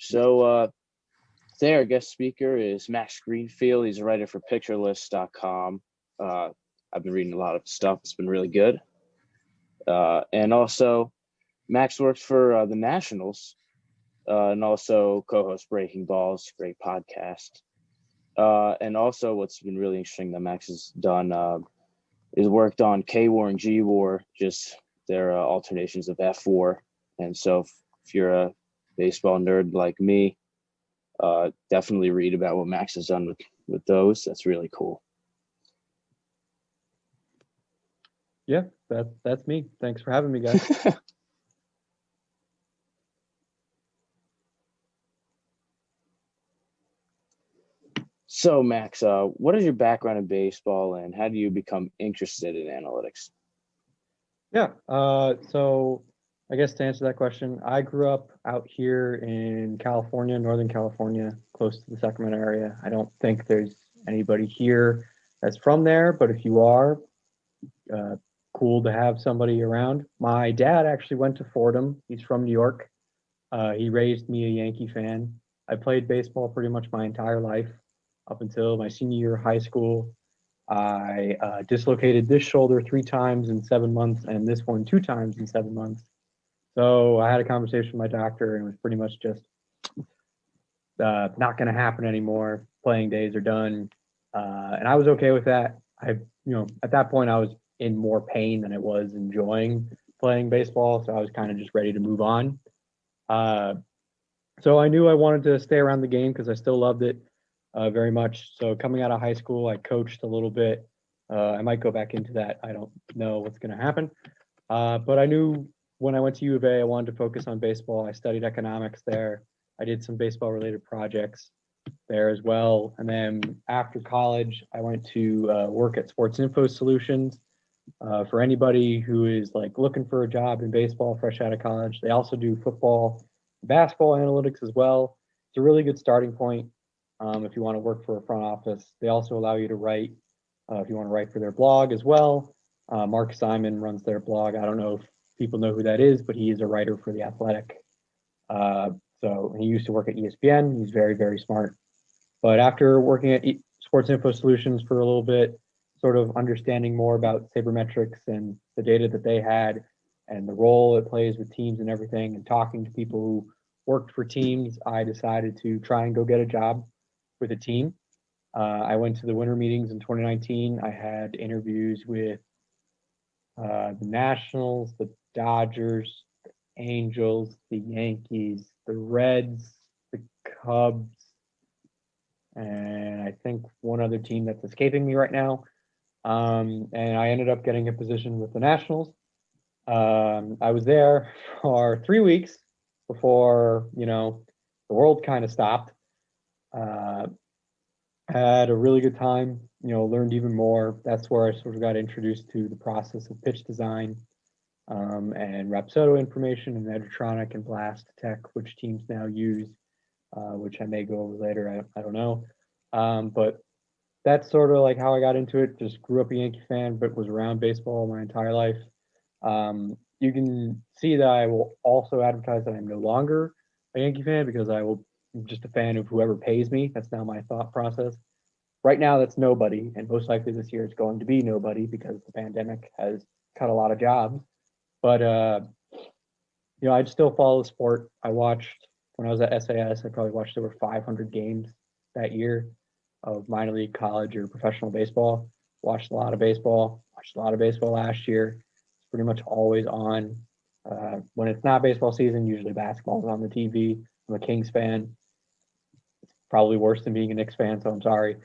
Today our guest speaker is Max Greenfield. He's a writer for PictureList.com. I've been reading a lot of stuff. It's been really good. And also, Max works for the Nationals and also co-hosts Breaking Balls, great podcast. And also, what's been really interesting that Max has done is worked on K-War and G-War, just their alternations of F-War. And so if you're a baseball nerd like me, definitely read about what Max has done with those. That's really cool. Yeah, that's me. Thanks for having me, guys. So, Max, what is your background in baseball, and how do you become interested in analytics? Yeah, so I guess to answer that question, I grew up out here in California, Northern California, close to the Sacramento area. I don't think there's anybody here that's from there, but if you are, cool to have somebody around. My dad actually went to Fordham. He's from New York. He raised me a Yankee fan. I played baseball pretty much my entire life up until my senior year of high school. I dislocated this shoulder 3 times in 7 months and this one 2 times in 7 months. So I had a conversation with my doctor and it was pretty much just not going to happen anymore. Playing days are done. And I was okay with that. At that point I was in more pain than I was enjoying playing baseball. So I was kind of just ready to move on. So I knew I wanted to stay around the game because I still loved it very much. So coming out of high school, I coached a little bit. I might go back into that. I don't know what's going to happen. But I knew when I went to U of A, I wanted to focus on baseball. I studied economics there. I did some baseball related projects there as well. And then after college, I went to work at Sports Info Solutions. For anybody who is like looking for a job in baseball fresh out of college, they also do football, basketball analytics as well. It's a really good starting point if you want to work for a front office. They also allow you to write if you want to write for their blog as well. Mark Simon runs their blog. I don't know if people know who that is, but he is a writer for The Athletic. So he used to work at ESPN. He's very, very smart. But after working at Sports Info Solutions for a little bit, sort of understanding more about sabermetrics and the data that they had and the role it plays with teams and everything, and talking to people who worked for teams, I decided to try and go get a job with a team. I went to the winter meetings in 2019. I had interviews with the Nationals, the Dodgers, the Angels, the Yankees, the Reds, the Cubs, and I think one other team that's escaping me right now. And I ended up getting a position with the Nationals. I was there for 3 weeks before, the world kind of stopped. Had a really good time, learned even more. That's where I sort of got introduced to the process of pitch design and Rapsodo information and Edgertronic and Blast Tech, which teams now use, which I may go over later. I don't know. But that's sort of like how I got into it. Just grew up a Yankee fan, but was around baseball my entire life. You can see that I will also advertise that I'm no longer a Yankee fan because I'm just a fan of whoever pays me. That's now my thought process. Right now, that's nobody, and most likely this year it's going to be nobody because the pandemic has cut a lot of jobs. But I'd still follow the sport. I watched when I was at SAS. I probably watched over 500 games that year of minor league, college, or professional baseball. Watched a lot of baseball. Watched a lot of baseball last year. It's pretty much always on. When it's not baseball season, usually basketball is on the TV. I'm a Kings fan. It's probably worse than being a Knicks fan, so I'm sorry.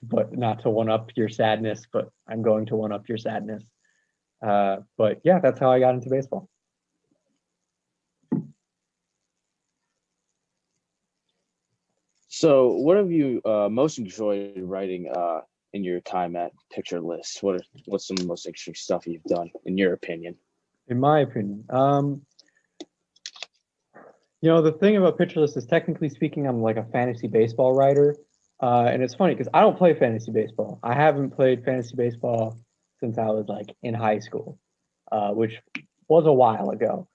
But not to one up your sadness, but I'm going to one up your sadness. But yeah, that's how I got into baseball. So what have you most enjoyed writing in your time at Picture List? What's some of the most interesting stuff you've done, in your opinion? In my opinion, the thing about Picture List is, technically speaking, I'm like a fantasy baseball writer. And it's funny because I don't play fantasy baseball. I haven't played fantasy baseball since I was in high school, which was a while ago.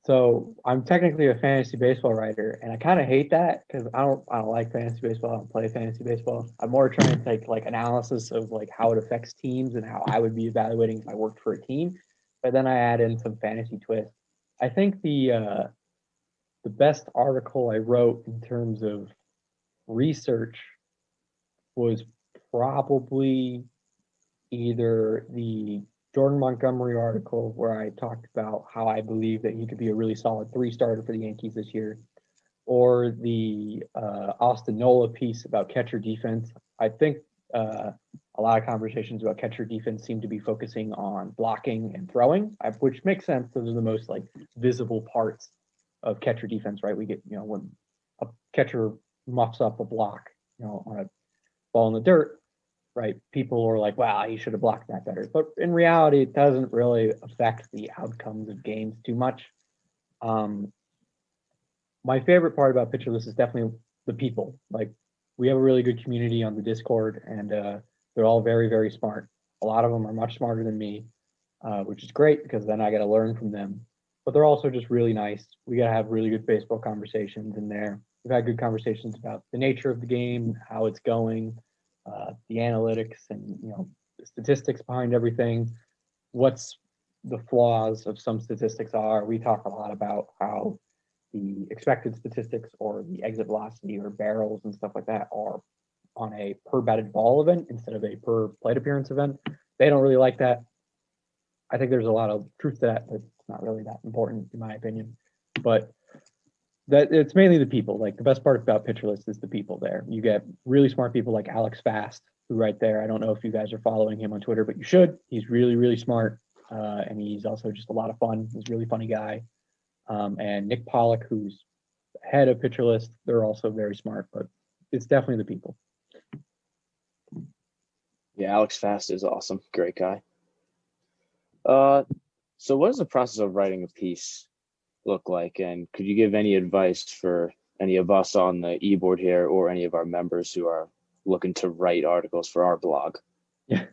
So I'm technically a fantasy baseball writer, and I kind of hate that because I don't like fantasy baseball. I don't play fantasy baseball. I'm more trying to take like analysis of like how it affects teams and how I would be evaluating if I worked for a team. But then I add in some fantasy twist. I think the best article I wrote in terms of research was probably either the Jordan Montgomery article where I talked about how I believe that he could be a really solid three starter for the Yankees this year, or the Austin Nola piece about catcher defense. I think uh, a lot of conversations about catcher defense seem to be focusing on blocking and throwing, which makes sense. Those are the most like visible parts of catcher defense, right? We get, when a catcher muffs up a block, on a ball in the dirt, right? People are like, wow, he should have blocked that better. But in reality, it doesn't really affect the outcomes of games too much. Um, my favorite part about Pitcher List is definitely the people. Like, we have a really good community on the Discord, and they're all very, very smart. A lot of them are much smarter than me, which is great because then I got to learn from them. But they're also just really nice. We got to have really good baseball conversations in there. We've had good conversations about the nature of the game, how it's going, the analytics, and the statistics behind everything. What's the flaws of some statistics are. We talk a lot about how the expected statistics or the exit velocity or barrels and stuff like that are on a per batted ball event instead of a per plate appearance event. They don't really like that. I think there's a lot of truth to that, but it's not really that important in my opinion. But that it's mainly the people. Like, the best part about Pitcher List is the people there. You get really smart people like Alex Fast, who right there. I don't know if you guys are following him on Twitter, but you should. He's really, really smart. And he's also just a lot of fun. He's a really funny guy. And Nick Pollock, who's head of Pitcher List, they're also very smart, but it's definitely the people. Yeah, Alex Fast is awesome. Great guy. Uh, so what does the process of writing a piece look like? And could you give any advice for any of us on the e-board here or any of our members who are looking to write articles for our blog? Yeah,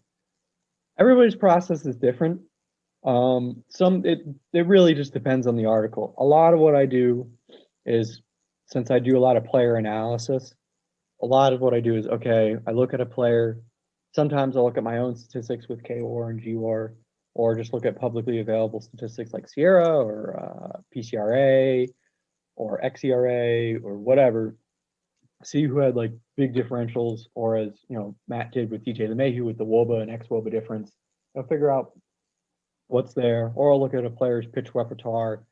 everybody's process is different. It really just depends on the article. A lot of what I do is, since I do a lot of player analysis, a lot of what I do is, okay, I look at a player. Sometimes I'll look at my own statistics with KWAR and GWAR, or just look at publicly available statistics like Sierra or PCRA or XERA or whatever. See who had like big differentials, or as Matt did with DJ LeMahieu with the WOBA and ex-WOBA difference. I'll figure out what's there, or I'll look at a player's pitch repertoire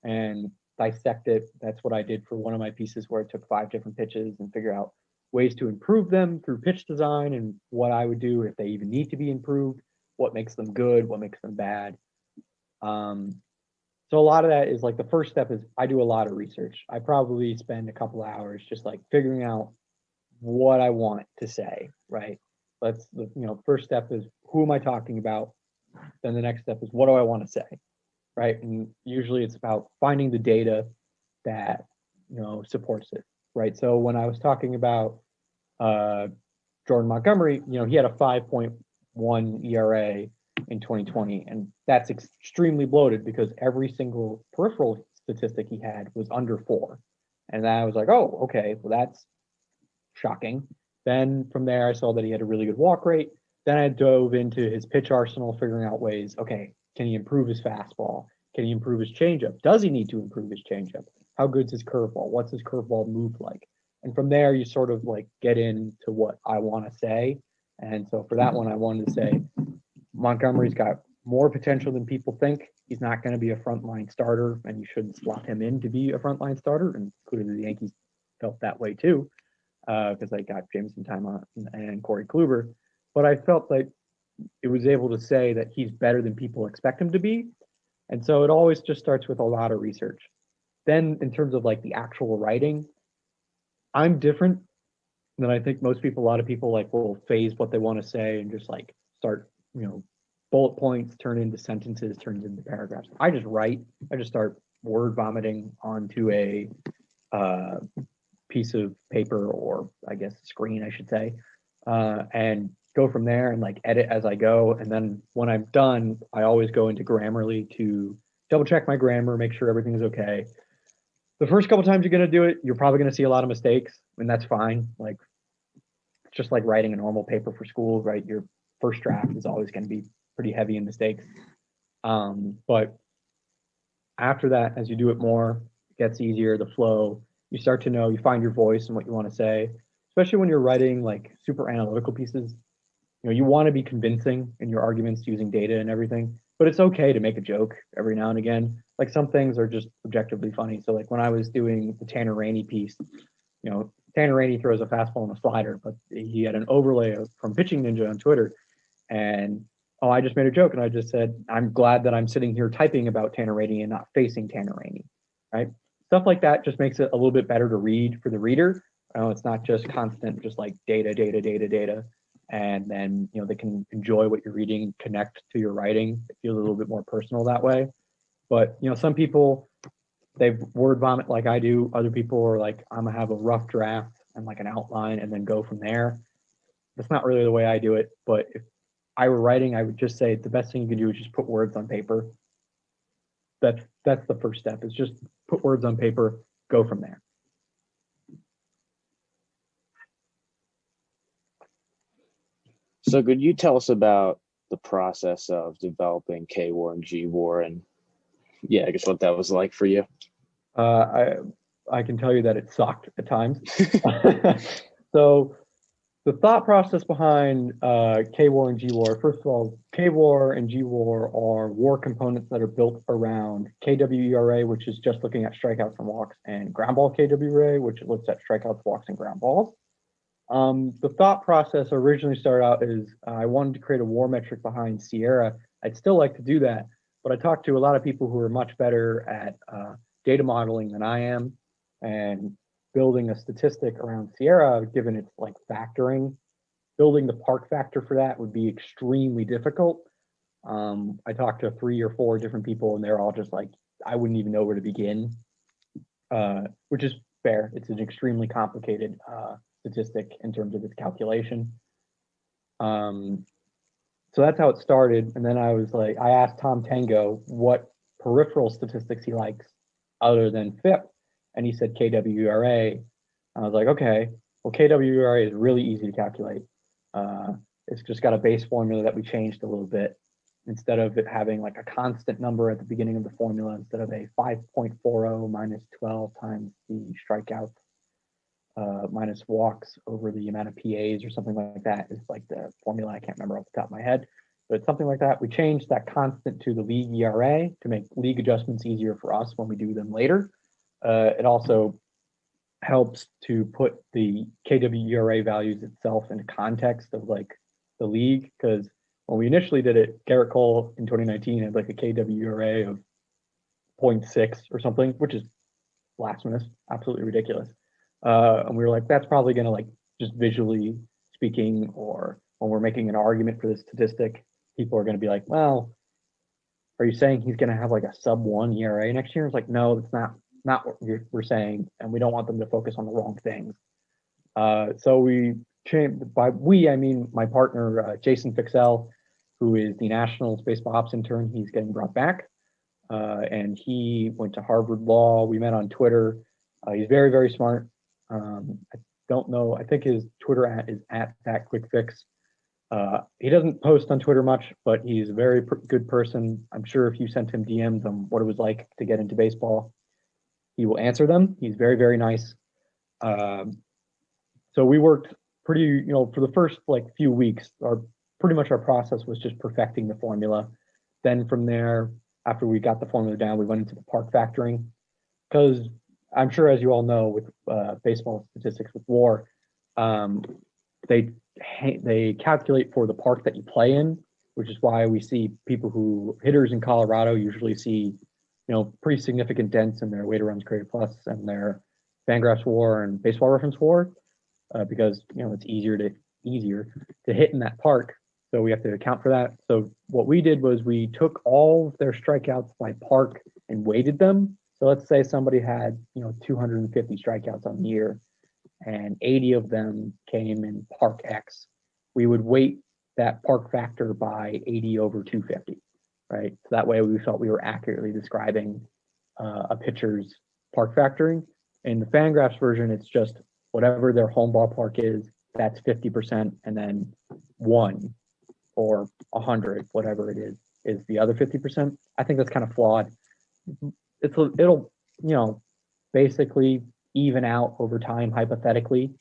and dissect it. That's what I did for one of my pieces where I took 5 different pitches and figure out ways to improve them through pitch design and what I would do if they even need to be improved, what makes them good, what makes them bad. So a lot of that is like, the first step is I do a lot of research. I probably spend a couple hours just like figuring out what I want to say, right? First step is, who am I talking about? Then the next step is, what do I want to say? Right. And usually it's about finding the data that, supports it. Right. So when I was talking about uh, Jordan Montgomery, he had a 5.1 ERA in 2020, and that's extremely bloated because every single peripheral statistic he had was under 4. And I was like, oh, okay, well, that's shocking. Then from there, I saw that he had a really good walk rate. Then I dove into his pitch arsenal, figuring out ways, okay, can he improve his fastball? Can he improve his changeup? Does he need to improve his changeup? How good's his curveball? What's his curveball move like? And from there, you sort of like get into what I want to say. And so for that one, I wanted to say Montgomery's got more potential than people think. He's not going to be a frontline starter, and you shouldn't slot him in to be a frontline starter. And clearly, the Yankees felt that way too, because they got Jameson Time and Corey Kluber. But I felt like it was able to say that he's better than people expect him to be. And so it always just starts with a lot of research. Then, in terms of like the actual writing, I'm different than I think most people. A lot of people like will phase what they want to say and just like start, bullet points turn into sentences, turns into paragraphs. I just write. I just start word vomiting onto a piece of paper, or I guess screen, I should say, and go from there and like edit as I go. And then when I'm done, I always go into Grammarly to double check my grammar, make sure everything is okay. The first couple times you're going to do it, you're probably going to see a lot of mistakes, and that's fine. Like, it's just like writing a normal paper for school, right? Your first draft is always going to be pretty heavy in mistakes. But after that, as you do it more, it gets easier, the flow, you start to know, you find your voice and what you want to say, especially when you're writing like super analytical pieces. You want to be convincing in your arguments using data and everything, but it's okay to make a joke every now and again. Like, some things are just objectively funny. So like when I was doing the Tanner Rainey piece, Tanner Rainey throws a fastball and a slider, but he had an overlay from Pitching Ninja on Twitter. And I just made a joke and I just said, I'm glad that I'm sitting here typing about Tanner Rainey and not facing Tanner Rainey, right? Stuff like that just makes it a little bit better to read for the reader. It's not just constant, just like data, data, data, data. And then, they can enjoy what you're reading, connect to your writing. It feels a little bit more personal that way. But, some people, they word vomit like I do. Other people are like, I'm gonna have a rough draft and like an outline and then go from there. That's not really the way I do it. But if I were writing, I would just say the best thing you can do is just put words on paper. That's the first step, is just put words on paper, go from there. So could you tell us about the process of developing K-War and G-War, and I guess what that was like for you? I can tell you that it sucked at times. So the thought process behind K-War and G-War, first of all, K-War and G-War are war components that are built around KWERA, which is just looking at strikeouts and walks, and ground ball KWERA, which looks at strikeouts, walks, and ground balls. The thought process originally started out as I wanted to create a war metric behind Sierra. I'd still like to do that, but I talked to a lot of people who are much better at data modeling than I am, and building a statistic around Sierra, given its like factoring, building the park factor for that would be extremely difficult. I talked to 3 or 4 different people, and they're all just like, I wouldn't even know where to begin, which is fair. It's an extremely complicated statistic in terms of its calculation. So that's how it started. And then I asked Tom Tango what peripheral statistics he likes other than FIP. And he said KWERA. I was like, okay, well, KWERA is really easy to calculate. It's just got a base formula that we changed a little bit. Instead of it having like a constant number at the beginning of the formula, instead of a 5.40 minus 12 times the strikeouts minus walks over the amount of PAs or something like that is like the formula. I can't remember off the top of my head, but something like that. We changed that constant to the league ERA to make league adjustments easier for us when we do them later. It also helps to put the KWERA values itself into context of like the league, because when we initially did it, Garrett Cole in 2019 had like a KWERA of 0.6 or something, which is blasphemous, absolutely ridiculous. And we were like, that's probably going to like just visually speaking, or when we're making an argument for this statistic, people are going to be like, well, are you saying he's going to have like a sub 1 ERA next year? It's like, no, that's not what we're saying, and we don't want them to focus on the wrong things. So we changed, by we, I mean my partner, Jason Fixell, who is the Nationals baseball ops intern. He's getting brought back, and he went to Harvard Law. We met on Twitter. He's very, very smart. I don't know. I think his Twitter is at @QuickFix. He doesn't post on Twitter much, but he's a very good person. I'm sure if you sent him DMs on what it was like to get into baseball, he will answer them. He's very, very nice. So we worked pretty, for the first like few weeks, pretty much our process was just perfecting the formula. Then from there, after we got the formula down, we went into the park factoring, because I'm sure, as you all know, with baseball statistics with WAR, they calculate for the park that you play in, which is why we see hitters in Colorado usually see, pretty significant dents in their weighted runs created plus and their Fangraphs WAR and Baseball Reference WAR, because it's easier to hit in that park. So we have to account for that. So what we did was we took all of their strikeouts by park and weighted them. So let's say somebody had, 250 strikeouts on the year, and 80 of them came in Park X. We would weight that park factor by 80 over 250. right? So that way we felt we were accurately describing a pitcher's park factoring. In the Fangraphs version, it's just whatever their home ballpark is, that's 50%, and then 1 or 100, whatever it is the other 50%. I think that's kind of flawed. It'll basically even out over time hypothetically,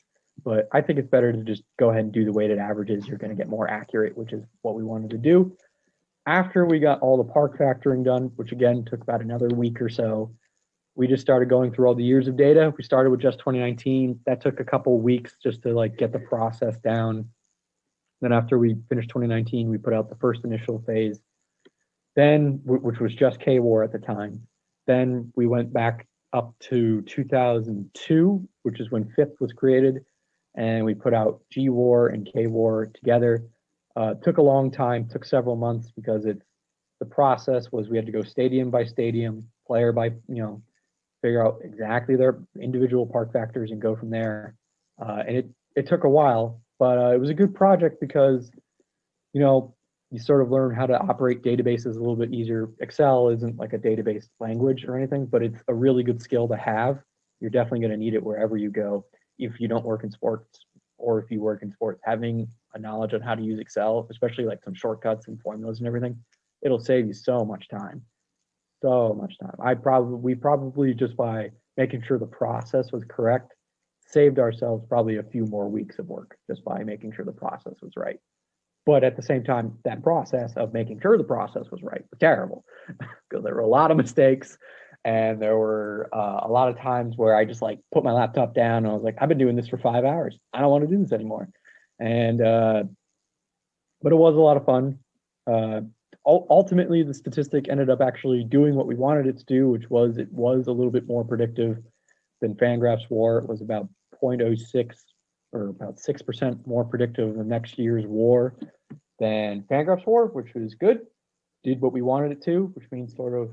but I think it's better to just go ahead and do the weighted averages. You're going to get more accurate, which is what we wanted to do. After we got all the park factoring done, which again took about another week or so, we just started going through all the years of data. We started with just 2019. That took a couple of weeks just to get the process down. Then after we finished 2019, we put out the first initial phase, then which was just K-WAR at the time. Then we went back up to 2002, which is when Fifth was created, and we put out G-WAR and K-WAR together. Took a long time, took several months because the process was we had to go stadium by stadium, player by, figure out exactly their individual park factors and go from there. And it took a while, but it was a good project because, you sort of learn how to operate databases a little bit easier. Excel isn't like a database language or anything, but it's a really good skill to have. You're definitely going to need it wherever you go. If you don't work in sports, or if you work in sports, having a knowledge on how to use Excel, especially like some shortcuts and formulas and everything, it'll save you so much time. So much time. We probably just by making sure the process was correct, saved ourselves probably a few more weeks of work just by making sure the process was right. But at the same time, that process of making sure the process was right was terrible because there were a lot of mistakes, and there were a lot of times where I just put my laptop down and I was like, I've been doing this for 5 hours. I don't want to do this anymore. And but it was a lot of fun. Ultimately, the statistic ended up actually doing what we wanted it to do, which was it was a little bit more predictive than Fangraphs WAR. It was about 0.06 or about 6% more predictive of the next year's WAR than Fangraphs WAR, which was good. Did what we wanted it to, which means sort of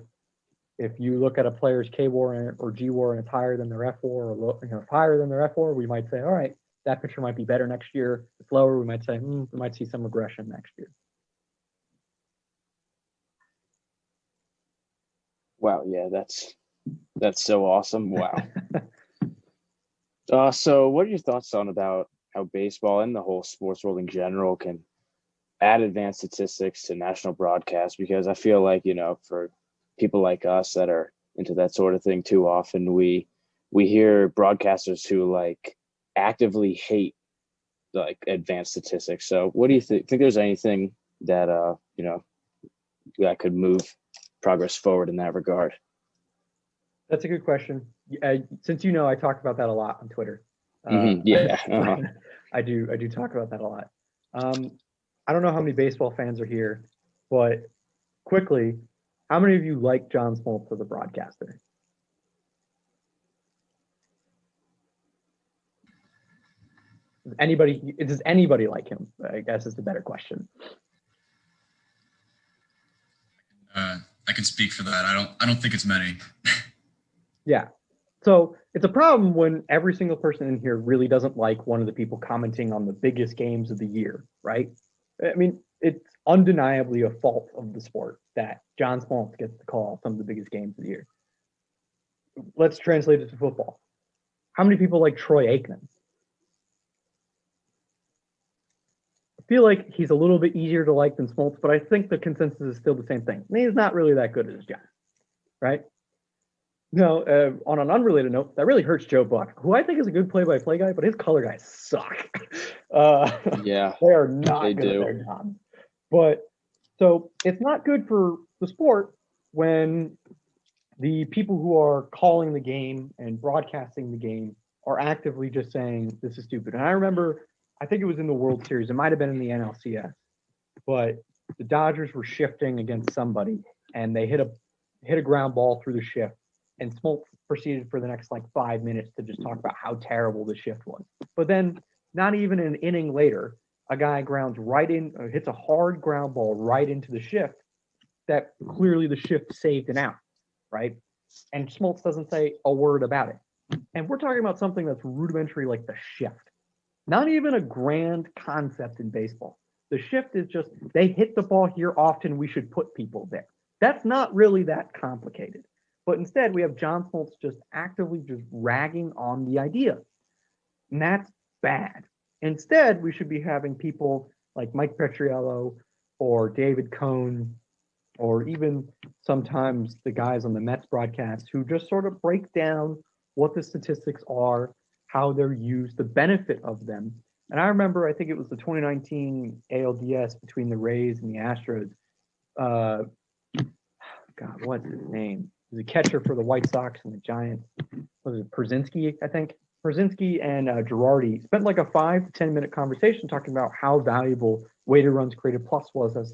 if you look at a player's K-WAR or G-WAR and it's higher than their F-WAR or higher than their F-WAR, we might say, all right, that pitcher might be better next year. If it's lower, we might say, we might see some regression next year. Wow, yeah, that's so awesome. Wow. So what are your thoughts about how baseball and the whole sports world in general can add advanced statistics to national broadcasts? Because I feel like, for people like us that are into that sort of thing, too often we hear broadcasters who actively hate advanced statistics. So what do you think there's anything that that could move progress forward in that regard? That's a good question. Since I talk about that a lot on Twitter. Yeah, I do talk about that a lot. I don't know how many baseball fans are here, but quickly, how many of you like John Smoltz as a broadcaster? Does anybody like him? I guess is the better question. I can speak for that. I don't think it's many. Yeah. So it's a problem when every single person in here really doesn't like one of the people commenting on the biggest games of the year, right? I mean, it's undeniably a fault of the sport that John Smoltz gets to call some of the biggest games of the year. Let's translate it to football. How many people like Troy Aikman? I feel like he's a little bit easier to like than Smoltz, but I think the consensus is still the same thing. I mean, he's not really that good at his job, right? No, on an unrelated note, that really hurts Joe Buck, who I think is a good play-by-play guy, but his color guys suck. Yeah, they are not good at their job. But so it's not good for the sport when the people who are calling the game and broadcasting the game are actively just saying this is stupid. And I remember, I think it was in the World Series, it might have been in the NLCS, but the Dodgers were shifting against somebody, and they hit a ground ball through the shift. And Smoltz proceeded for the next 5 minutes to just talk about how terrible the shift was. But then, not even an inning later, a guy grounds right in, hits a hard ground ball right into the shift that clearly the shift saved an out, right? And Smoltz doesn't say a word about it. And we're talking about something that's rudimentary like the shift. Not even a grand concept in baseball. The shift is just, they hit the ball here often, we should put people there. That's not really that complicated. But instead, we have John Smoltz just actively just ragging on the idea. And that's bad. Instead, we should be having people like Mike Petriello or David Cohn, or even sometimes the guys on the Mets broadcast who just sort of break down what the statistics are, how they're used, the benefit of them. And I remember, I think it was the 2019 ALDS between the Rays and the Astros. God, what's his name? He was a catcher for the White Sox and the Giants. Was it Przinski, I think? Przinski and Girardi spent like a 5 to 10 minute conversation talking about how valuable weighted runs created plus was as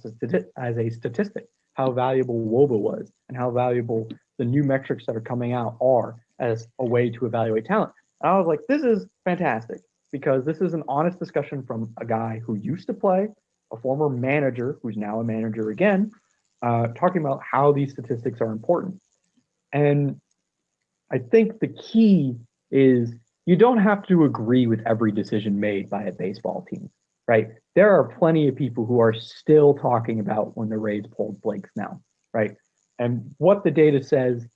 a statistic, how valuable WOBA was, and how valuable the new metrics that are coming out are as a way to evaluate talent. And I was like, this is fantastic because this is an honest discussion from a guy who used to play, a former manager who's now a manager again, talking about how these statistics are important. And I think the key is you don't have to agree with every decision made by a baseball team, right? There are plenty of people who are still talking about when the Rays pulled Blake Snell, right? And what the data says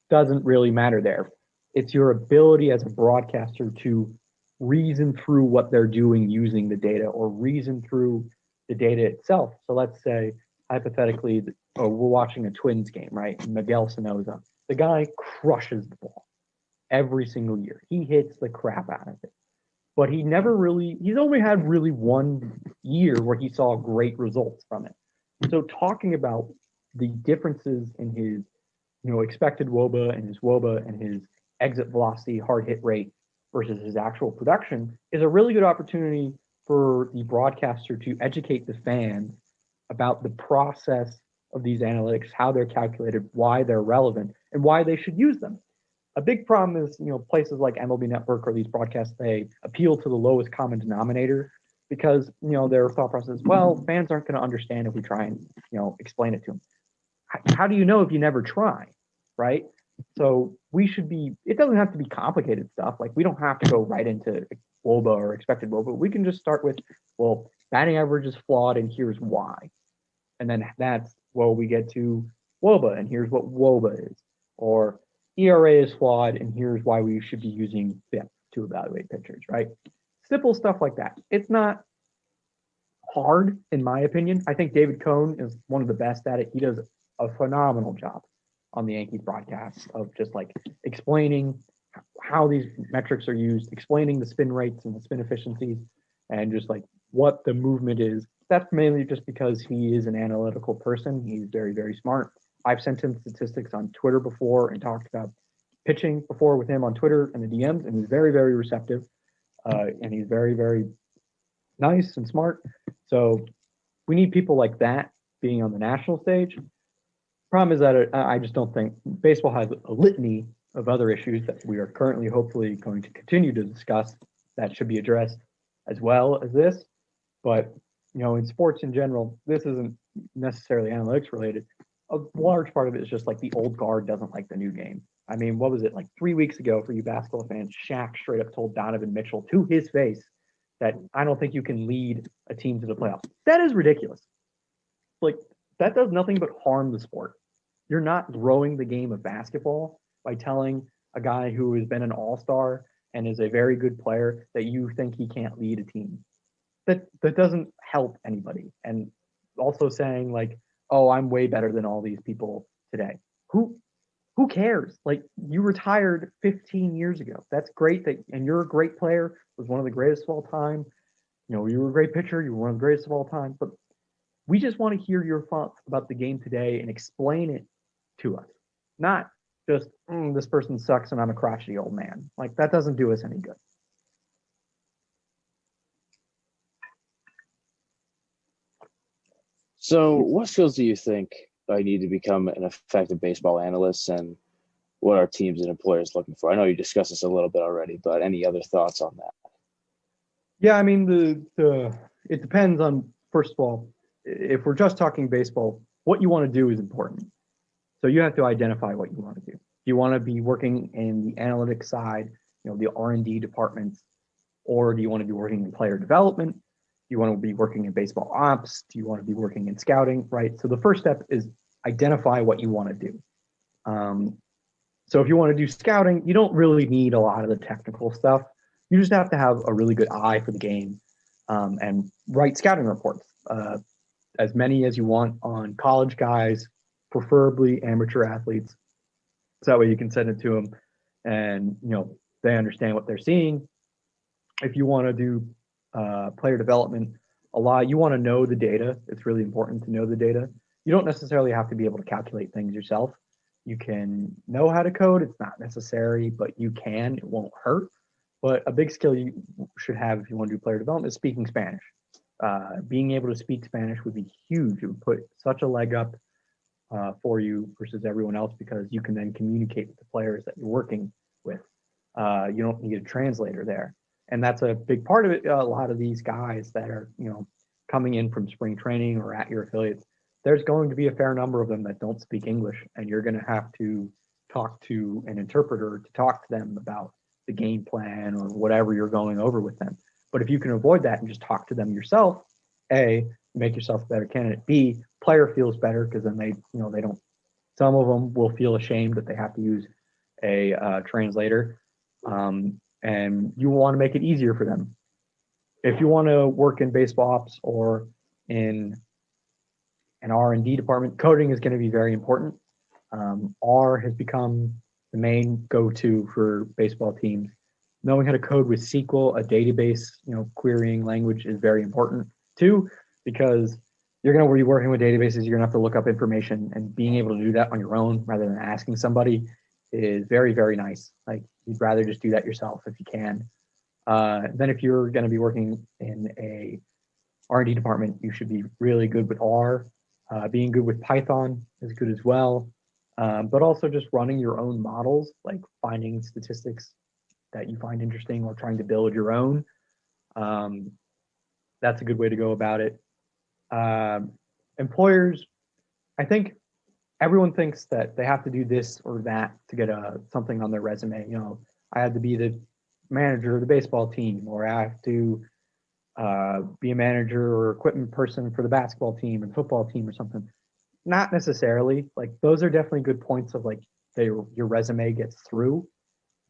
doesn't really matter there. It's your ability as a broadcaster to reason through what they're doing using the data or reason through the data itself. So let's say, hypothetically, we're watching a Twins game, right? Miguel Sanoza, the guy crushes the ball every single year. He hits the crap out of it. But he's only had really 1 year where he saw great results from it. So talking about the differences in his, expected WOBA and his WOBA and his exit velocity, hard hit rate versus his actual production is a really good opportunity for the broadcaster to educate the fans about the process of these analytics, how they're calculated, why they're relevant, and why they should use them. A big problem is, places like MLB Network or these broadcasts, they appeal to the lowest common denominator because, their thought process is, well, fans aren't going to understand if we try and, explain it to them. How do you know if you never try, right? So it doesn't have to be complicated stuff. Like we don't have to go right into WOBA or expected WOBA. We can just start with, well, batting average is flawed and here's why. And then we get to WOBA and here's what WOBA is. Or ERA is flawed and here's why we should be using FIP to evaluate pitchers, right? Simple stuff like that. It's not hard, in my opinion. I think David Cohn is one of the best at it. He does a phenomenal job on the Yankees broadcast of just like explaining how these metrics are used, explaining the spin rates and the spin efficiencies, and just like what the movement is. That's mainly just because he is an analytical person. He's very, very smart. I've sent him statistics on Twitter before and talked about pitching before with him on Twitter and the DMs, and he's very, very receptive. And he's very, very nice and smart. So we need people like that being on the national stage. Problem is that I just don't think baseball has a litany of other issues that we are currently hopefully going to continue to discuss that should be addressed as well as this. But, in sports in general, this isn't necessarily analytics related. A large part of it is just like the old guard doesn't like the new game. I mean, what was it, like 3 weeks ago for you basketball fans? Shaq straight up told Donovan Mitchell to his face that I don't think you can lead a team to the playoffs. That is ridiculous. Like, that does nothing but harm the sport. You're not growing the game of basketball by telling a guy who has been an all-star and is a very good player that you think he can't lead a team. That doesn't help anybody. And also saying like, oh, I'm way better than all these people today. Who cares? Like, you retired 15 years ago. That's great and you're a great player, was one of the greatest of all time. You were a great pitcher, you were one of the greatest of all time. But we just want to hear your thoughts about the game today and explain it to us. Not just, this person sucks and I'm a crotchety old man. Like, that doesn't do us any good. So, what skills do you think I need to become an effective baseball analyst, and what are teams and employers looking for? I know you discussed this a little bit already, but any other thoughts on that? Yeah, I mean, it depends on, first of all, if we're just talking baseball, what you want to do is important. So you have to identify what you want to do. Do you want to be working in the analytics side, the R&D departments, or do you want to be working in player development? Do you want to be working in baseball ops? Do you want to be working in scouting, right? So the first step is identify what you want to do. So if you want to do scouting, you don't really need a lot of the technical stuff. You just have to have a really good eye for the game, and write scouting reports, as many as you want on college guys, preferably amateur athletes. So that way you can send it to them, and they understand what they're seeing. If you want to do player development, you want to know the data. It's really important to know the data. You don't necessarily have to be able to calculate things yourself. You can know how to code. It's not necessary, but you can. It won't hurt. But a big skill you should have if you want to do player development is speaking Spanish. Being able to speak Spanish would be huge. It would put such a leg up for you versus everyone else, because you can then communicate with the players that you're working with. You don't need a translator there. And that's a big part of it. A lot of these guys that are, coming in from spring training or at your affiliates, there's going to be a fair number of them that don't speak English, and you're going to have to talk to an interpreter to talk to them about the game plan or whatever you're going over with them. But if you can avoid that and just talk to them yourself, A, you make yourself a better candidate. B, player feels better, because then they don't, some of them will feel ashamed that they have to use a translator. And you want to make it easier for them. If you want to work in baseball ops or in an R&D department, coding is going to be very important. R has become the main go-to for baseball teams. Knowing how to code with SQL, a database, querying language, is very important too, because you're going to be working with databases. You're going to have to look up information, and being able to do that on your own rather than asking somebody is very, very nice. Like, you'd rather just do that yourself if you can. Then if you're going to be working in a R&D department, you should be really good with R. Being good with Python is good as well. But also just running your own models, like finding statistics that you find interesting or trying to build your own. That's a good way to go about it. Employers, I think everyone thinks that they have to do this or that to get something on their resume. I had to be the manager of the baseball team, or I have to be a manager or equipment person for the basketball team and football team or something. Not necessarily. Like, those are definitely good points of, like, your resume gets through.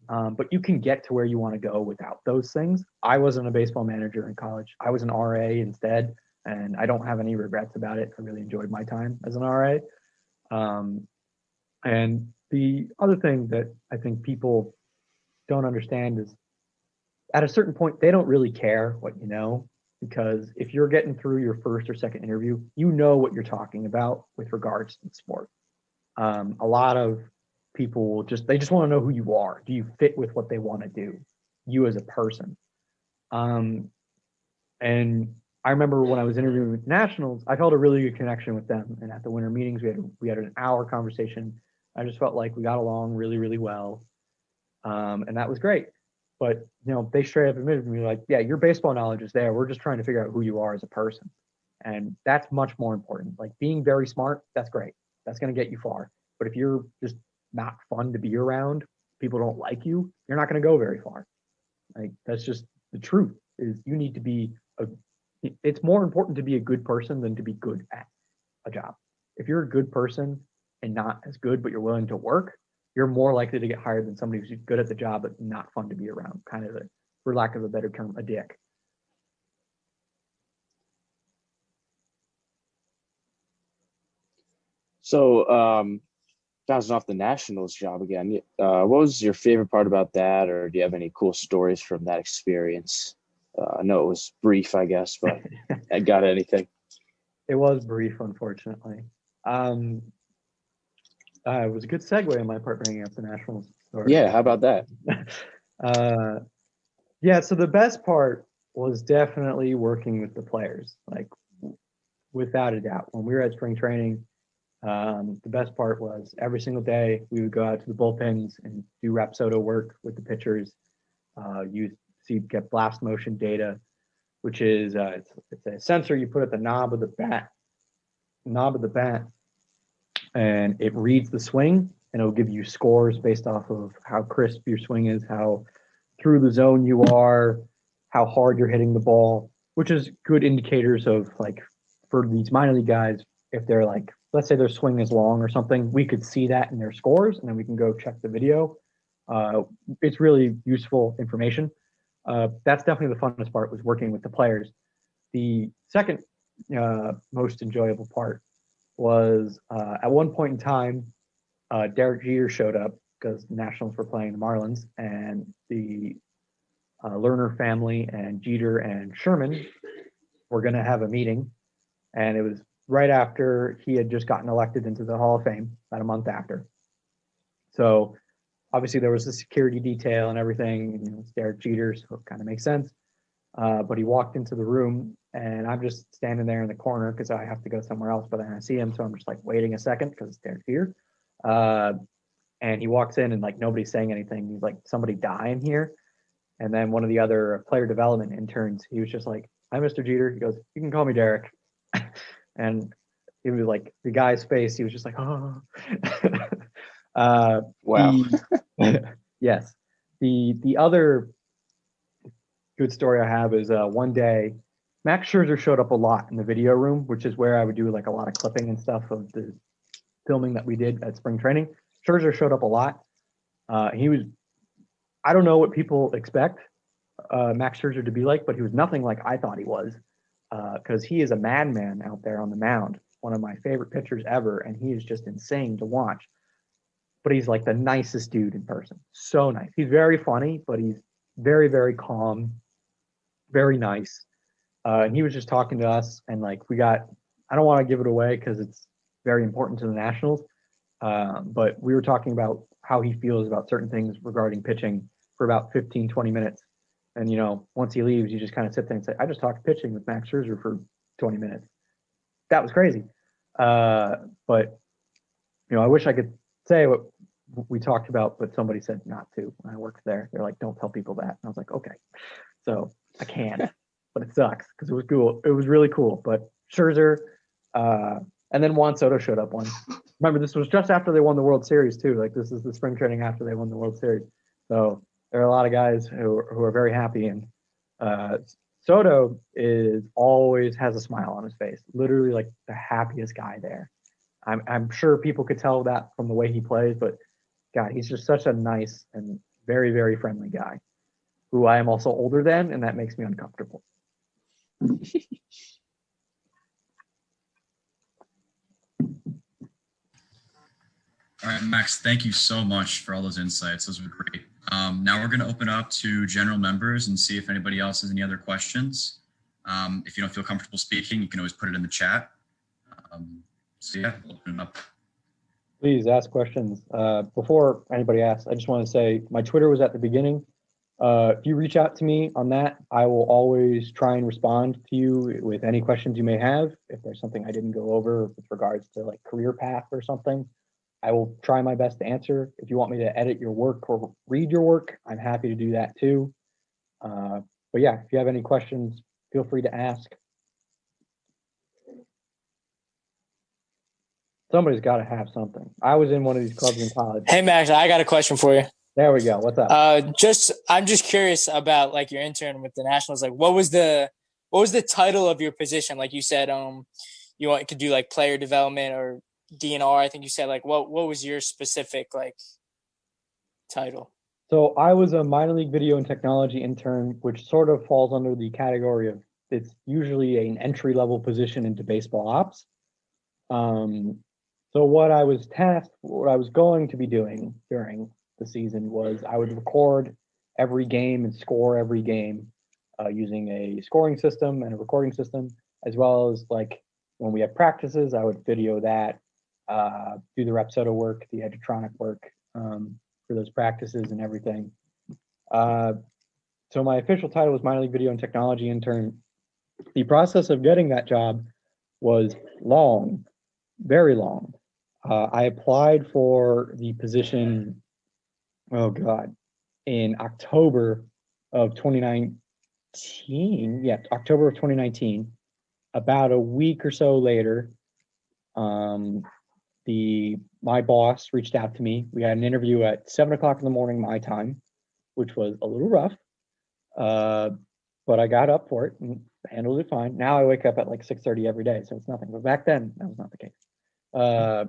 But you can get to where you want to go without those things. I wasn't a baseball manager in college. I was an RA instead, and I don't have any regrets about it. I really enjoyed my time as an RA. And the other thing that I think people don't understand is, at a certain point, they don't really care what you know, because if you're getting through your first or second interview, you know what you're talking about with regards to the sport. A lot of people they just want to know who you are. Do you fit with what they want to do, you as a person? And I remember when I was interviewing with Nationals, I felt a really good connection with them. And at the winter meetings, we had an hour conversation. I just felt like we got along really, really well. And that was great. But, they straight up admitted to me, like, yeah, your baseball knowledge is there. We're just trying to figure out who you are as a person. And that's much more important. Like, being very smart, that's great. That's going to get you far. But if you're just not fun to be around, people don't like you, you're not going to go very far. Like, that's just the truth. Is you need to be it's more important to be a good person than to be good at a job. If you're a good person and not as good, but you're willing to work, you're more likely to get hired than somebody who's good at the job but not fun to be around. Kind of, for lack of a better term, a dick. So, bouncing off the Nationals job again, what was your favorite part about that, or do you have any cool stories from that experience? I know it was brief, I guess, but I got anything? It was brief, unfortunately. It was a good segue on my part bringing up the Nationals story. Yeah, how about that? Yeah, so the best part was definitely working with the players, like, without a doubt. When we were at spring training, the best part was every single day we would go out to the bullpens and do Rapsodo work with the pitchers, get blast motion data, which is it's a sensor you put at the knob of the bat, and it reads the swing, and it'll give you scores based off of how crisp your swing is, how through the zone you are, how hard you're hitting the ball, which is good indicators of, like, for these minor league guys, if they're, like, let's say their swing is long or something, we could see that in their scores, and then we can go check the video. It's really useful information. That's definitely the funnest part, was working with the players. The second most enjoyable part was at one point in time, Derek Jeter showed up because the Nationals were playing the Marlins, and the Lerner family and Jeter and Sherman were going to have a meeting. And it was right after he had just gotten elected into the Hall of Fame, about a month after. So obviously there was the security detail and everything. And, it's Derek Jeter, so it kind of makes sense. But he walked into the room, and I'm just standing there in the corner because I have to go somewhere else. But then I see him, so I'm just like waiting a second because it's Derek Jeter. And he walks in, and like nobody's saying anything. He's like, somebody die in here. And then one of the other player development interns, he was just like, "Hi, Mr. Jeter." He goes, "You can call me Derek." And it was like the guy's face. He was just like, "Oh." Wow. Yes. The other good story I have is one day Max Scherzer showed up a lot in the video room, which is where I would do like a lot of clipping and stuff of the filming that we did at spring training. Scherzer showed up a lot. He was, I don't know what people expect Max Scherzer to be like, but he was nothing like I thought he was, because he is a madman out there on the mound, one of my favorite pitchers ever, and he is just insane to watch. But he's like the nicest dude in person. So nice. He's very funny, but he's very, very calm, very nice. And he was just talking to us, and like I don't want to give it away because it's very important to the Nationals, but we were talking about how he feels about certain things regarding pitching for about 15, 20 minutes. And, once he leaves, you just kind of sit there and say, "I just talked pitching with Max Scherzer for 20 minutes. That was crazy." But, I wish I could say what we talked about, but somebody said not to when I worked there. They're like, "Don't tell people that." And I was like, "Okay." So I can, but it sucks because it was cool. It was really cool. But Scherzer, and then Juan Soto showed up once. Remember, this was just after they won the World Series too. Like, this is the spring training after they won the World Series. So there are a lot of guys who are very happy. And Soto always has a smile on his face. Literally, like the happiest guy there. I'm sure people could tell that from the way he plays, but God, he's just such a nice and very, very friendly guy, who I am also older than, and that makes me uncomfortable. All right, Max, thank you so much for all those insights. Those were great. Now we're going to open up to general members and see if anybody else has any other questions. If you don't feel comfortable speaking, you can always put it in the chat. So yeah, we'll open it up. Please ask questions. Before anybody asks, I just want to say my Twitter was at the beginning. If you reach out to me on that, I will always try and respond to you with any questions you may have. If there's something I didn't go over with regards to like career path or something, I will try my best to answer. If you want me to edit your work or read your work, I'm happy to do that too. But yeah, if you have any questions, feel free to ask. Somebody's got to have something. I was in one of these clubs in college. Hey, Max, I got a question for you. There we go. What's up? I'm just curious about like your intern with the Nationals. Like, what was the title of your position? Like you said, you want to do like player development or DNR. I think you said like what was your specific like title? So I was a minor league video and technology intern, which sort of falls under the category of, it's usually an entry level position into baseball ops. So what I was going to be doing during the season was I would record every game and score every game using a scoring system and a recording system, as well as like when we have practices, I would video that, do the Rapsodo work, the Edutronic work for those practices and everything. So my official title was minor league video and technology intern. The process of getting that job was long, very long. I applied for the position, in October of 2019. Yeah, October of 2019. About a week or so later, my boss reached out to me. We had an interview at 7:00 in the morning, my time, which was a little rough. But I got up for it and handled it fine. Now I wake up at like 6:30 every day, so it's nothing. But back then, that was not the case. So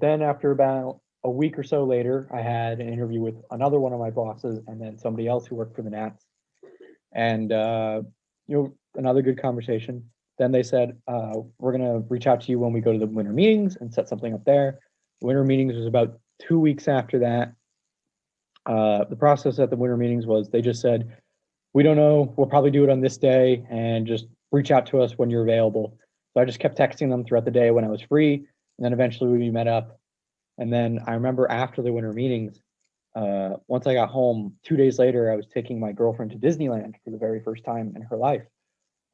then after about a week or so later, I had an interview with another one of my bosses and then somebody else who worked for the Nats. And, another good conversation. Then they said, we're going to reach out to you when we go to the winter meetings and set something up there. The winter meetings was about 2 weeks after that. The process at the winter meetings was they just said, we don't know, we'll probably do it on this day and just reach out to us when you're available. So I just kept texting them throughout the day when I was free. And then eventually we met up. And then I remember after the winter meetings, once I got home, 2 days later, I was taking my girlfriend to Disneyland for the very first time in her life.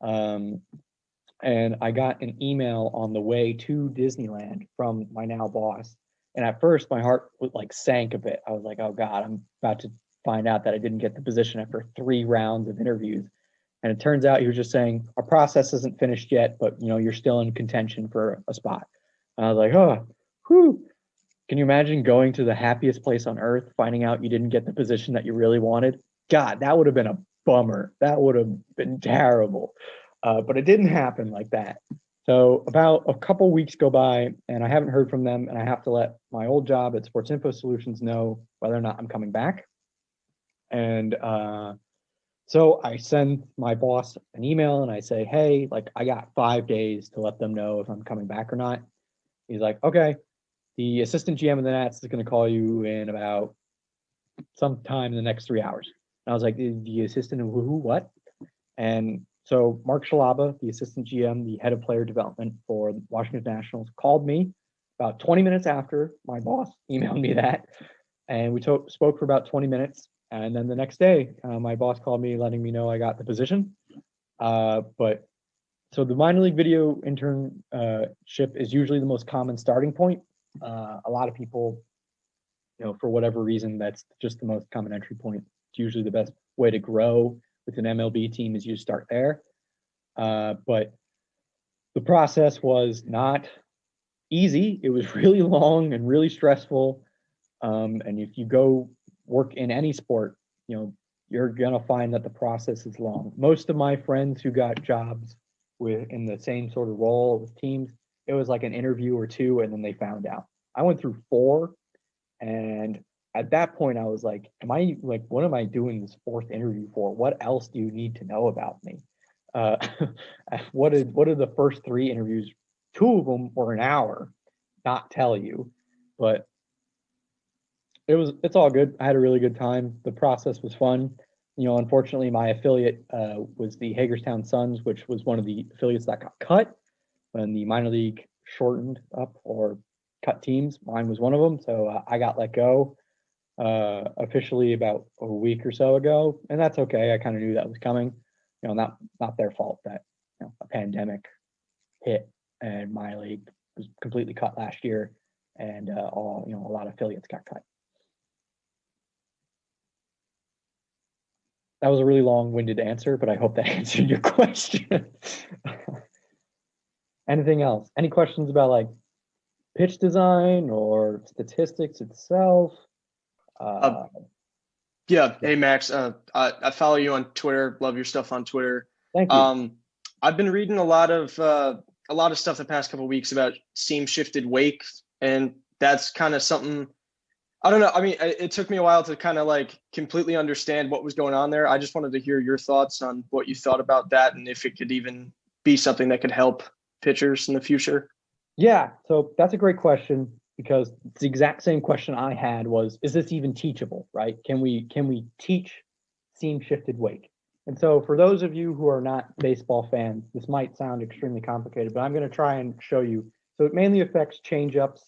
And I got an email on the way to Disneyland from my now boss. And at first, my heart sank a bit. I was like, oh God, I'm about to find out that I didn't get the position after 3 rounds of interviews. And it turns out he was just saying, our process isn't finished yet, but you're still in contention for a spot. And I was like, oh, whew. Can you imagine going to the happiest place on earth, finding out you didn't get the position that you really wanted? God, that would have been a bummer. That would have been terrible. But it didn't happen like that. So about a couple weeks go by and I haven't heard from them, and I have to let my old job at Sports Info Solutions know whether or not I'm coming back. And so I send my boss an email and I say, hey, I got 5 days to let them know if I'm coming back or not. He's like, okay, the assistant GM of the Nats is going to call you in about sometime in the next 3 hours. And I was like, the assistant of who, what? And so Mark Shalaba, the assistant GM, the head of player development for Washington Nationals, called me about 20 minutes after my boss emailed me that. And we spoke for about 20 minutes. And then the next day, my boss called me letting me know I got the position. But so the minor league video internship is usually the most common starting point. A lot of people, for whatever reason, that's just the most common entry point. It's usually the best way to grow with an MLB team is you start there. But the process was not easy. It was really long and really stressful. And if you go work in any sport, you're going to find that the process is long. Most of my friends who got jobs in the same sort of role with teams, it was like an interview or 2, and then they found out. I went through 4, and at that point I was like, what am I doing this 4th interview for? What else do you need to know about me? What did the first 3 interviews, 2 of them were an hour, not tell you? But it's all good. I had a really good time. The process was fun. Unfortunately, my affiliate was the Hagerstown Suns, which was one of the affiliates that got cut when the minor league shortened up or cut teams. Mine was one of them, so I got let go officially about a week or so ago, and that's okay. I kind of knew that was coming. Not their fault that a pandemic hit and minor league was completely cut last year, and a lot of affiliates got cut. That was a really long-winded answer, but I hope that answered your question. Anything else? Any questions about pitch design or statistics itself? Yeah. Hey, Max. I follow you on Twitter. Love your stuff on Twitter. Thank you. I've been reading a lot of stuff the past couple of weeks about seam shifted wake, and that's kind of something. I don't know. I mean, it took me a while to kind of completely understand what was going on there. I just wanted to hear your thoughts on what you thought about that and if it could even be something that could help pitchers in the future. Yeah, so that's a great question because it's the exact same question I had was, is this even teachable, right? Can we teach seam shifted wake? And so for those of you who are not baseball fans, this might sound extremely complicated, but I'm going to try and show you. So it mainly affects changeups.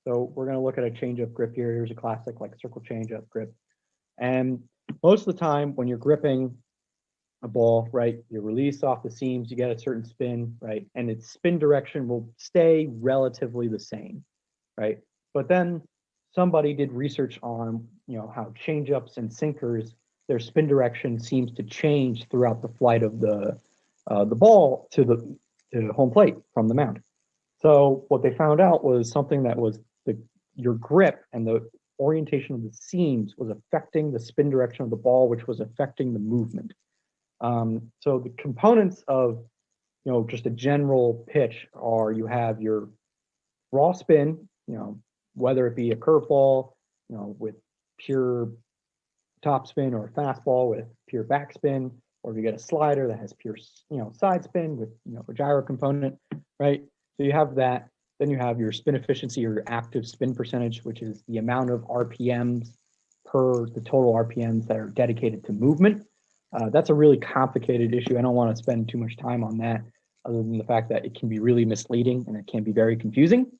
So we're going to look at a changeup grip here. Here's a classic circle changeup grip. And most of the time when you're gripping a ball, right, you release off the seams, you get a certain spin, right? And its spin direction will stay relatively the same, right? But then somebody did research on, how changeups and sinkers, their spin direction seems to change throughout the flight of the ball to home plate from the mound. So what they found out was something that was your grip and the orientation of the seams was affecting the spin direction of the ball, which was affecting the movement. So the components of, just a general pitch are you have your raw spin, whether it be a curveball, with pure topspin, or a fastball with pure backspin, or if you get a slider that has pure, side spin with, a gyro component, right? So you have that. Then you have your spin efficiency, or your active spin percentage, which is the amount of RPMs per the total RPMs that are dedicated to movement. That's a really complicated issue. I don't want to spend too much time on that, other than the fact that it can be really misleading and it can be very confusing.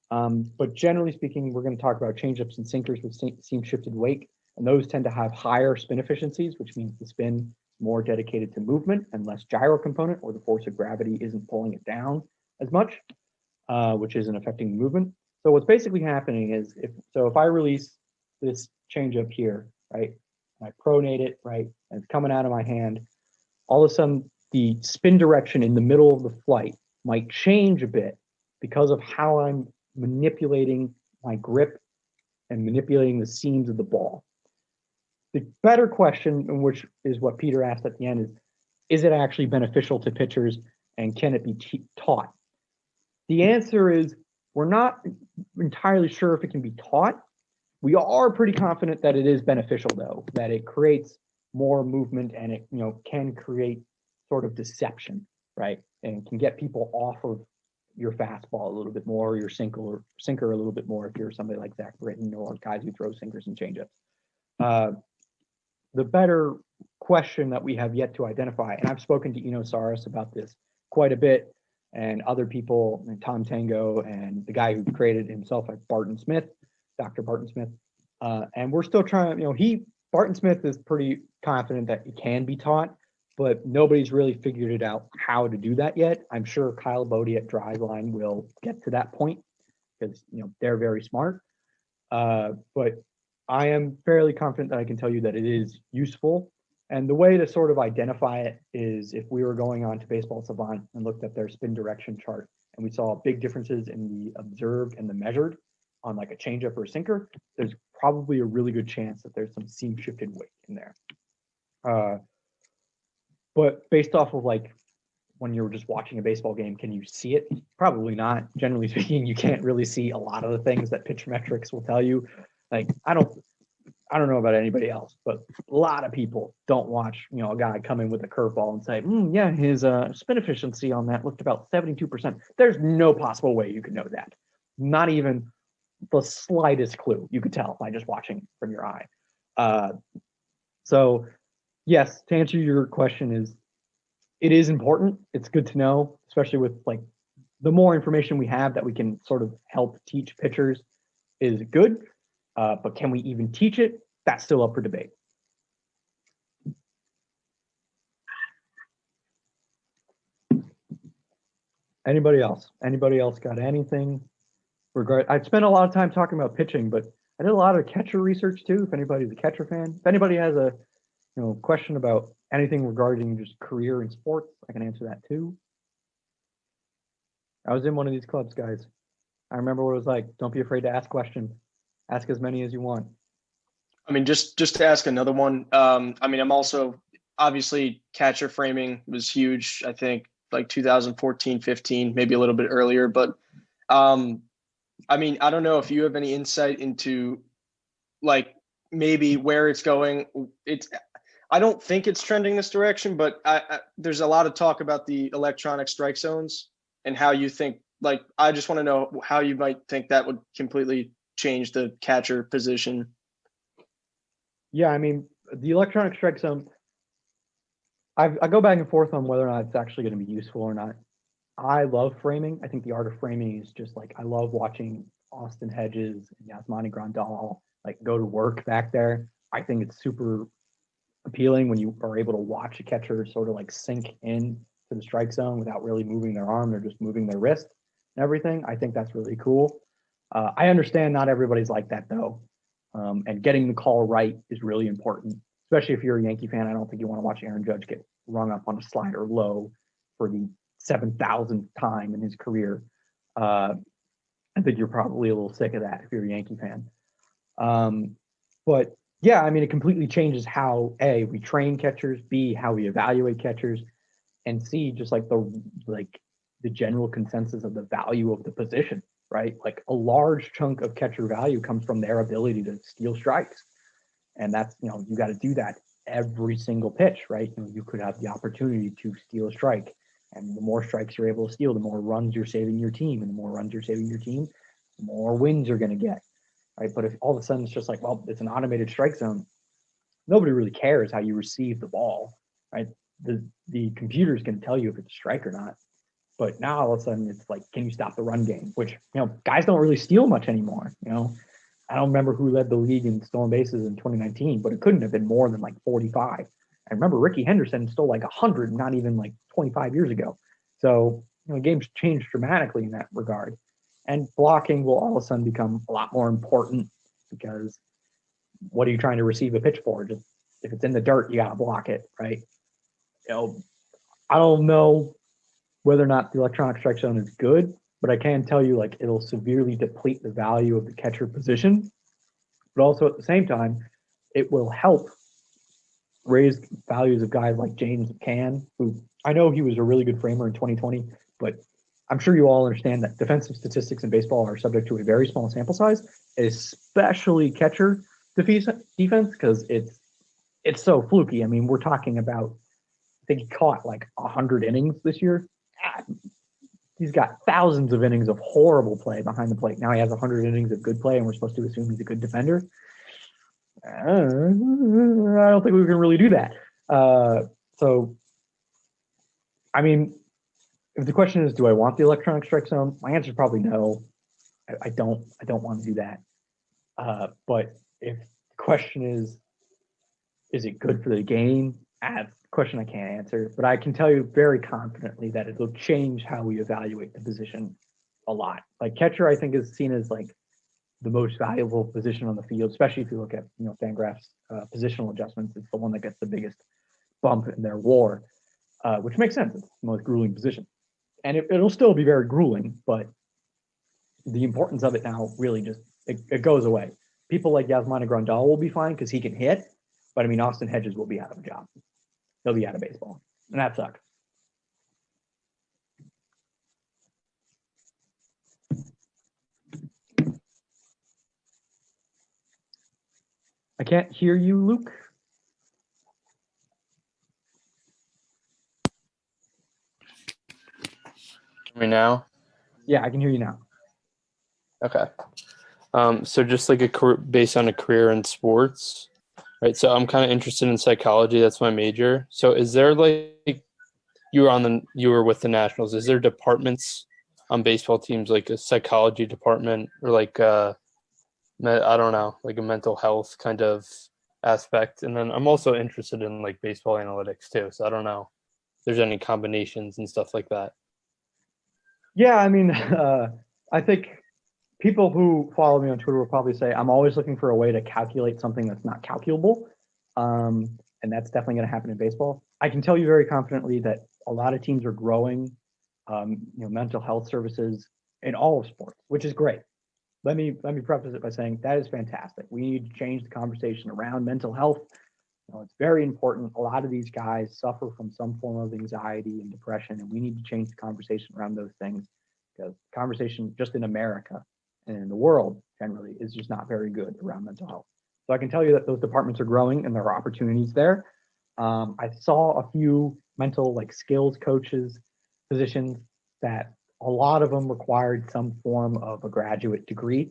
But generally speaking, we're going to talk about changeups and sinkers with seam shifted wake, and those tend to have higher spin efficiencies, which means the spin is more dedicated to movement and less gyro component, or the force of gravity isn't pulling it down as much, which isn't affecting the movement. So what's basically happening is, if I release this changeup here, right, and I pronate it, right, and it's coming out of my hand, all of a sudden the spin direction in the middle of the flight might change a bit because of how I'm manipulating my grip and manipulating the seams of the ball. The better question, which is what Peter asked at the end, is it actually beneficial to pitchers, and can it be taught? The answer is, we're not entirely sure if it can be taught. We are pretty confident that it is beneficial, though, that it creates more movement, and it can create sort of deception, right? And can get people off of your fastball a little bit more, or your sinker a little bit more, if you're somebody like Zach Britton or guys who throw sinkers and changeups. The better question that we have yet to identify, and I've spoken to Eno Saris about this quite a bit, and other people, and Tom Tango, and the guy who created it himself, like Barton Smith, Dr. Barton Smith, and we're still trying. Barton Smith is pretty confident that it can be taught, but nobody's really figured it out how to do that yet. I'm sure Kyle Bodie at Driveline will get to that point, because they're very smart. But I am fairly confident that I can tell you that it is useful. And the way to sort of identify it is, if we were going on to Baseball Savant and looked at their spin direction chart, and we saw big differences in the observed and the measured on like a changeup or a sinker, there's probably a really good chance that there's some seam shifted weight in there. But based off of like when you're just watching a baseball game, can you see it? Probably not. Generally speaking, you can't really see a lot of the things that pitch metrics will tell you. Like, I don't know about anybody else, but a lot of people don't watch, a guy come in with a curveball and say, yeah, his spin efficiency on that looked about 72%. There's no possible way you could know that. Not even the slightest clue you could tell by just watching from your eye. So yes, to answer your question, it is important. It's good to know, especially with like the more information we have that we can sort of help teach pitchers is good. But can we even teach it? That's still up for debate. Anybody else? Anybody else got anything? I spent a lot of time talking about pitching, but I did a lot of catcher research too. If anybody's a catcher fan, if anybody has a question about anything regarding just career in sports, I can answer that too. I was in one of these clubs, guys. I remember what it was like. Don't be afraid to ask questions. Ask as many as you want. I mean, just to ask another one. I'm also obviously catcher framing was huge. I think like 2014, 15, maybe a little bit earlier. But I don't know if you have any insight into like maybe where it's going. I don't think it's trending this direction, but there's a lot of talk about the electronic strike zones and how you think. Like, I just want to know how you might think that would completely change the catcher position. Yeah, the electronic strike zone, I go back and forth on whether or not it's actually going to be useful or not. I love framing. I think the art of framing is just like, I love watching Austin Hedges and Yasmani Grandal like go to work back there. I think it's super appealing when you are able to watch a catcher sort of like sink in to the strike zone without really moving their arm. They're just moving their wrist and everything. I think that's really cool. I understand not everybody's like that though. And getting the call right is really important, especially if you're a Yankee fan. I don't think you want to watch Aaron Judge get rung up on a slider low for the 7,000th time in his career. I think you're probably a little sick of that if you're a Yankee fan. But yeah, it completely changes how A, we train catchers, B, how we evaluate catchers, and C, just like the general consensus of the value of the position. right? Like a large chunk of catcher value comes from their ability to steal strikes. And that's, you got to do that every single pitch, right? You could have the opportunity to steal a strike. And the more strikes you're able to steal, the more runs you're saving your team. And the more runs you're saving your team, the more wins you're going to get, right? But if all of a sudden it's just like, well, it's an automated strike zone, nobody really cares how you receive the ball, right? The computer's going to tell you if it's a strike or not. But now all of a sudden it's like, can you stop the run game? Which, guys don't really steal much anymore. I don't remember who led the league in stolen bases in 2019, but it couldn't have been more than like 45. I remember Ricky Henderson stole like 100, not even like 25 years ago. So, the game's changed dramatically in that regard. And blocking will all of a sudden become a lot more important because what are you trying to receive a pitch for? Just if it's in the dirt, you got to block it, right? I don't know whether or not the electronic strike zone is good, but I can tell you like it'll severely deplete the value of the catcher position. But also at the same time, it will help raise values of guys like James McCann, who I know he was a really good framer in 2020, but I'm sure you all understand that defensive statistics in baseball are subject to a very small sample size, especially catcher defense, because it's so fluky. I mean, we're talking about, I think he caught like 100 innings this year. He's got thousands of innings of horrible play behind the plate. Now he has 100 innings of good play, and we're supposed to assume he's a good defender. I don't think we can really do that. So, I mean, if the question is, do I want the electronic strike zone? My answer is probably no. I don't want to do that. But if the question is it good for the game? That's a question I can't answer. But I can tell you very confidently that it'll change how we evaluate the position a lot. Like catcher, I think is seen as like the most valuable position on the field, especially if you look at Fangraph's positional adjustments. It's the one that gets the biggest bump in their WAR, which makes sense. It's the most grueling position, and it'll still be very grueling, but the importance of it now really just it goes away. People like Yasmani Grandal will be fine because he can hit, but I mean Austin Hedges will be out of a job. He'll be out of baseball, and that sucks. I can't hear you, Luke. Me now? Yeah, I can hear you now. Okay. So just like based on a career in sports, right? So I'm kind of interested in psychology. That's my major. So is there like you were with the Nationals? Is there departments on baseball teams like a psychology department or like I don't know, like a mental health kind of aspect? And then I'm also interested in like baseball analytics too. So I don't know if there's any combinations and stuff like that. Yeah, I mean, I think people who follow me on Twitter will probably say I'm always looking for a way to calculate something that's not calculable. And that's definitely going to happen in baseball. I can tell you very confidently that a lot of teams are growing, mental health services in all of sports, which is great. Let me preface it by saying that is fantastic. We need to change the conversation around mental health. It's very important. A lot of these guys suffer from some form of anxiety and depression, and we need to change the conversation around those things because conversation just in America and in the world generally is just not very good around mental health. So I can tell you that those departments are growing and there are opportunities there. I saw a few mental like skills coaches positions that a lot of them required some form of a graduate degree.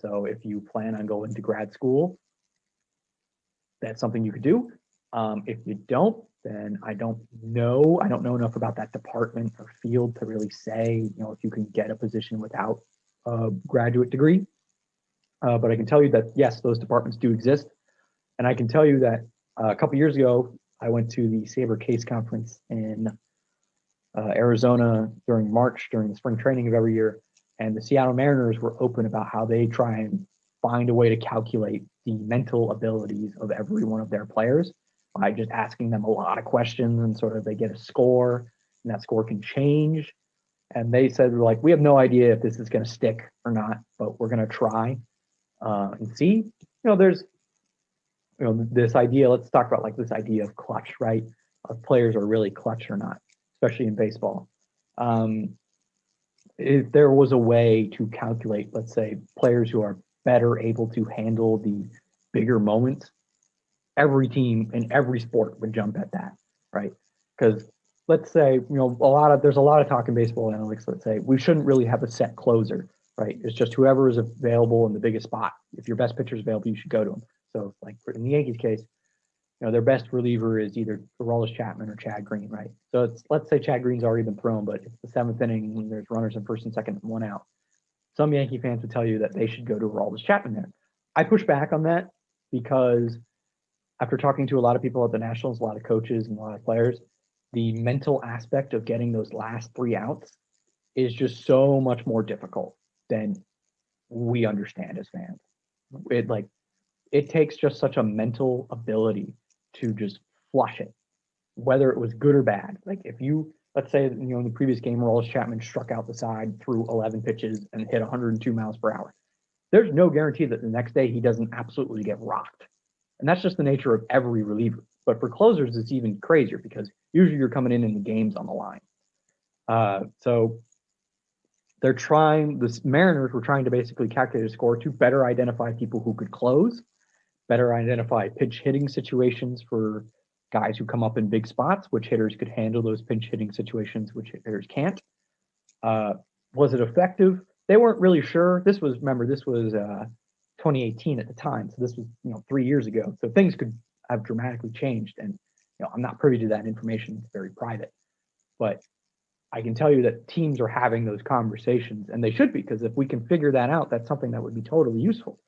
So if you plan on going to grad school, that's something you could do. If you don't, then I don't know. I don't know enough about that department or field to really say, if you can get a position without a graduate degree. But I can tell you that, yes, those departments do exist. And I can tell you that a couple years ago, I went to the Sabre Case Conference in Arizona during March, during the spring training of every year. And the Seattle Mariners were open about how they try and find a way to calculate the mental abilities of every one of their players by just asking them a lot of questions, and sort of they get a score, and that score can change. And they said, we have no idea if this is going to stick or not, but we're going to try and see. There's this idea, let's talk about like this idea of clutch, right? If players are really clutch or not, especially in baseball. if there was a way to calculate, let's say, players who are better able to handle the bigger moments, every team in every sport would jump at that, right? Because let's say, there's a lot of talk in baseball analytics. Let's say we shouldn't really have a set closer, right? It's just whoever is available in the biggest spot. If your best pitcher is available, you should go to him. So, like in the Yankees case, their best reliever is either Aroldis Chapman or Chad Green, right? So let's say Chad Green's already been thrown, but it's the seventh inning when there's runners in first and second and one out. Some Yankee fans would tell you that they should go to Aroldis Chapman there. I push back on that because after talking to a lot of people at the Nationals, a lot of coaches and a lot of players, the mental aspect of getting those last 3 outs is just so much more difficult than we understand as fans. It takes just such a mental ability to just flush it, whether it was good or bad. Like if you, let's say, in the previous game, Aroldis Chapman struck out the side through 11 pitches and hit 102 miles per hour. There's no guarantee that the next day he doesn't absolutely get rocked. And that's just the nature of every reliever. But for closers, it's even crazier because usually you're coming in the game's on the line. So the Mariners were trying to basically calculate a score to better identify people who could close, better identify pinch hitting situations for guys who come up in big spots, which hitters could handle those pinch hitting situations, which hitters can't. Was it effective? They weren't really sure. This was 2018 at the time. So this was, 3 years ago. So things could have dramatically changed. And, I'm not privy to that information. It's very private. But I can tell you that teams are having those conversations, and they should be, because if we can figure that out, that's something that would be totally useful.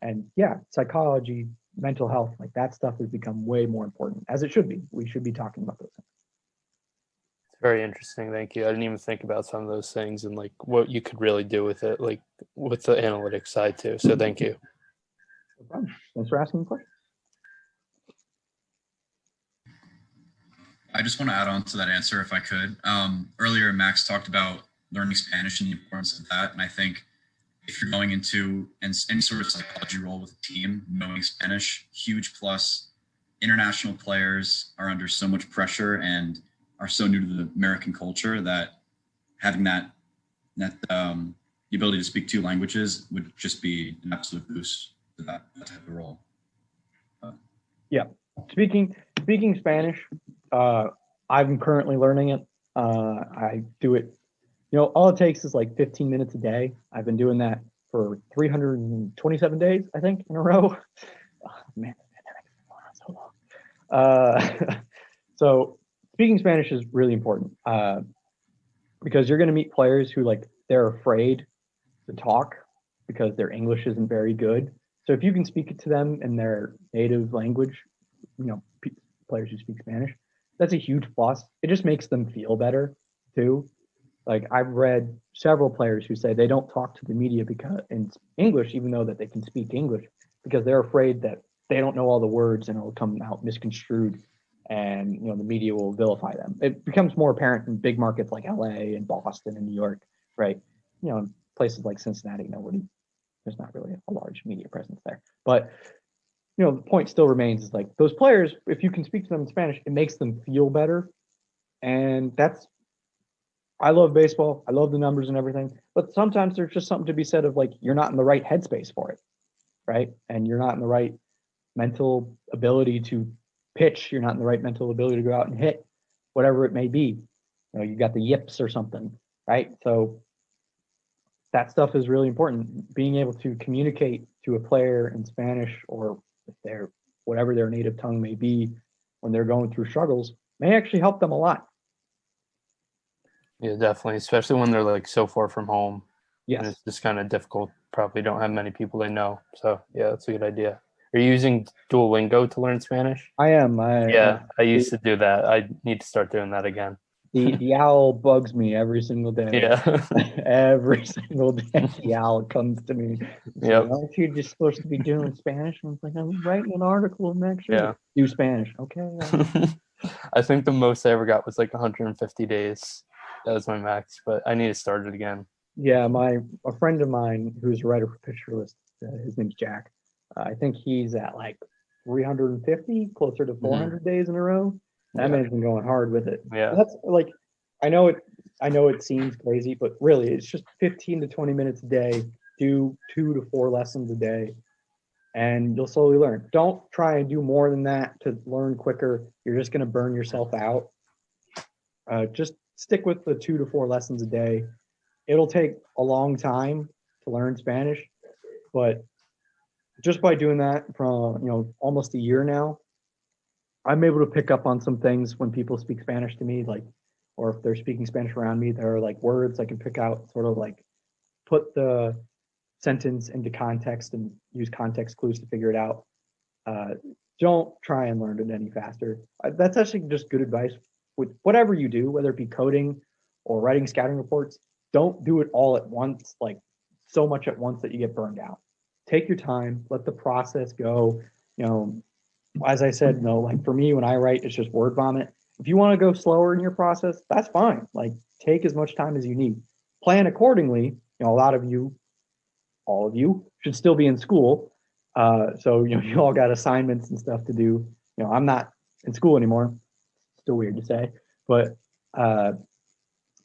And yeah, psychology, mental health, like that stuff has become way more important, as it should be. We should be talking about those things. It's very interesting. Thank you. I didn't even think about some of those things and like what you could really do with it, like with the analytics side too. So thank you. No problem. Thanks for asking the question. I just want to add on to that answer if I could. Earlier, Max talked about learning Spanish and the importance of that. And I think if you're going into any sort of psychology role with a team, knowing Spanish, huge plus. International players are under so much pressure and are so new to the American culture that having the ability to speak 2 languages would just be an absolute boost to that type of role. Yeah. Speaking Spanish, I'm currently learning it. I do it, all it takes is like 15 minutes a day. I've been doing that for 327 days, I think, in a row. Oh, man, that's so long. So speaking Spanish is really important because you're going to meet players who they're afraid to talk because their English isn't very good. So if you can speak it to them in their native language, players who speak Spanish, that's a huge plus. It just makes them feel better too. Like I've read several players who say they don't talk to the media because in English, even though that they can speak English, because they're afraid that they don't know all the words and it'll come out misconstrued and the media will vilify them. It becomes more apparent in big markets like LA and Boston and New York, right? In places like Cincinnati, there's not really a large media presence there. But the point still remains is like those players, if you can speak to them in Spanish, it makes them feel better. And I love baseball. I love the numbers and everything. But sometimes there's just something to be said of like, you're not in the right headspace for it, right? And you're not in the right mental ability to pitch. You're not in the right mental ability to go out and hit, whatever it may be. You got the yips or something, right? So that stuff is really important. Being able to communicate to a player in Spanish, or if they're whatever their native tongue may be, when they're going through struggles, may actually help them a lot. Yeah, definitely, especially when they're like so far from home. Yes. And it's just kind of difficult. Probably don't have many people they know. So yeah, that's a good idea. Are you using Duolingo to learn Spanish? I am. I used to do that. I need to start doing that again. The owl bugs me every single day. Yeah. Every single day, the owl comes to me. Yep. Aren't you just supposed to be doing Spanish? And I'm like, I'm writing an article next year. Yeah. Do Spanish. Okay. I think the most I ever got was like 150 days. That was my max, but I need to start it again. Yeah, a friend of mine who's a writer for Picture List, his name's Jack. I think he's at like 350, closer to 400 days in a row. That man's been going hard with it. Yeah. That's like, I know it I know it seems crazy, but really it's just 15 to 20 minutes a day. Do 2 to 4 lessons a day, and you'll slowly learn. Don't try and do more than that to learn quicker. You're just going to burn yourself out. Just stick with the 2 to 4 lessons a day. It'll take a long time to learn Spanish, but just by doing that for almost a year now, I'm able to pick up on some things when people speak Spanish to me, like, or if they're speaking Spanish around me, there are like words I can pick out, sort of like put the sentence into context and use context clues to figure it out. Don't try and learn it any faster. That's actually just good advice with whatever you do, whether it be coding or writing scouting reports. Don't do it all at once, like so much at once that you get burned out. Take your time, let the process go. As I said, like for me, when I write, it's just word vomit. If you want to go slower in your process, that's fine. Like take as much time as you need. Plan accordingly. A lot of you, all of you, should still be in school. So you all got assignments and stuff to do. I'm not in school anymore. Still weird to say, but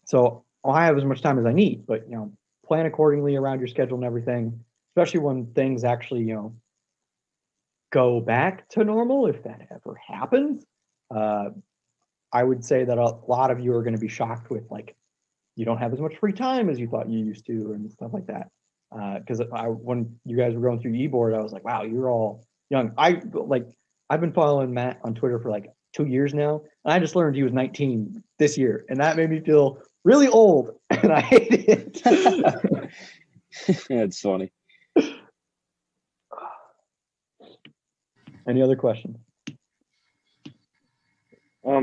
so I have as much time as I need. But plan accordingly around your schedule and everything, especially when things actually go back to normal, if that ever happens. I would say that a lot of you are going to be shocked with like you don't have as much free time as you thought you used to and stuff like that. Because when you guys were going through eBoard, I was like, wow, you're all young. I've been following Matt on Twitter for like 2 years now, and I just learned he was 19 this year, and that made me feel really old, and I hate it. It's funny. Any other questions?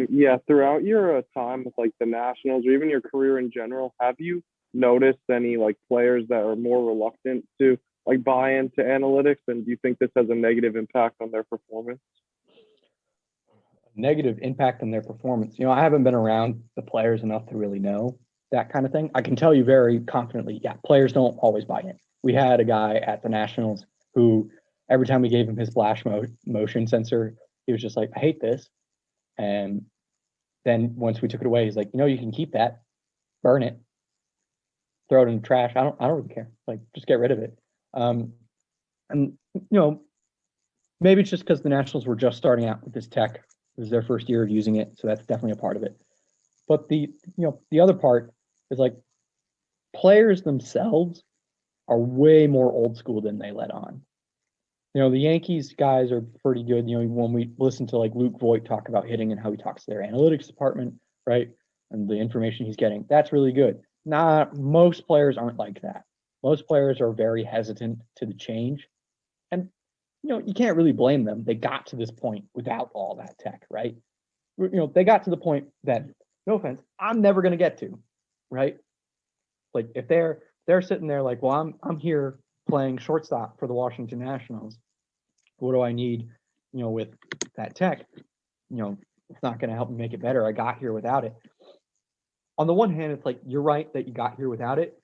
Yeah, throughout your time with like the Nationals or even your career in general, have you noticed any like players that are more reluctant to like buy into analytics, and do you think this has a negative impact on their performance? Negative impact on their performance. I haven't been around the players enough to really know that kind of thing. I can tell you very confidently, yeah, players don't always buy in. We had a guy at the Nationals who every time we gave him his flash motion sensor, he was just like, I hate this. And then once we took it away, he's like, you can keep that, burn it, throw it in the trash. I don't really care. Like, just get rid of it. And maybe it's just because the Nationals were just starting out with this tech. It was their first year of using it, so that's definitely a part of it. But the other part is like players themselves are way more old school than they let on. The Yankees guys are pretty good. When we listen to like Luke Voigt talk about hitting and how he talks to their analytics department, right? And the information he's getting, that's really good. Most players aren't like that. Most players are very hesitant to the change. And, you can't really blame them. They got to this point without all that tech, right? They got to the point that, no offense, I'm never going to get to, right? Like if they're sitting there like, well, I'm here playing shortstop for the Washington Nationals. What do I need, with that tech? It's not going to help me make it better. I got here without it. On the one hand, it's like, you're right that you got here without it.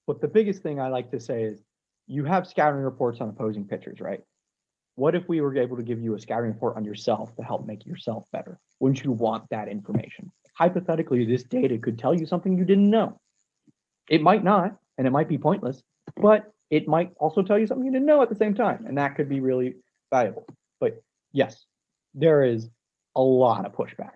But the biggest thing I like to say is you have scouting reports on opposing pitchers, right? What if we were able to give you a scouting report on yourself to help make yourself better? Wouldn't you want that information? Hypothetically, this data could tell you something you didn't know. It might not, and it might be pointless, but it might also tell you something you didn't know at the same time, and that could be really valuable. But yes, there is a lot of pushback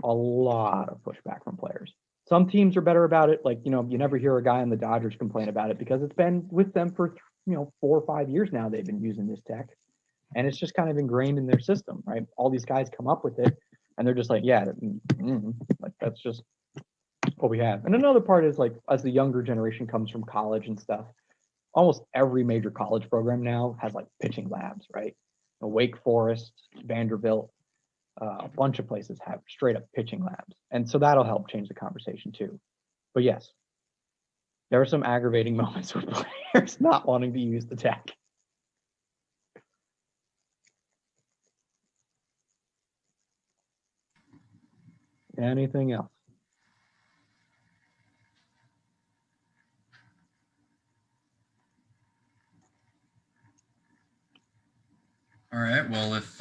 from players. Some teams are better about it. Like, you never hear a guy on the Dodgers complain about it because it's been with them for, 4 or 5 years now. They've been using this tech, and it's just kind of ingrained in their system, right? All these guys come up with it, and they're just like, yeah, like that's just what we have. And another part is like, as the younger generation comes from college and stuff, almost every major college program now has like pitching labs, right? Wake Forest, Vanderbilt, a bunch of places have straight up pitching labs. And so that'll help change the conversation too. But yes, there are some aggravating moments with players not wanting to use the tech. Anything else? All right. Well, if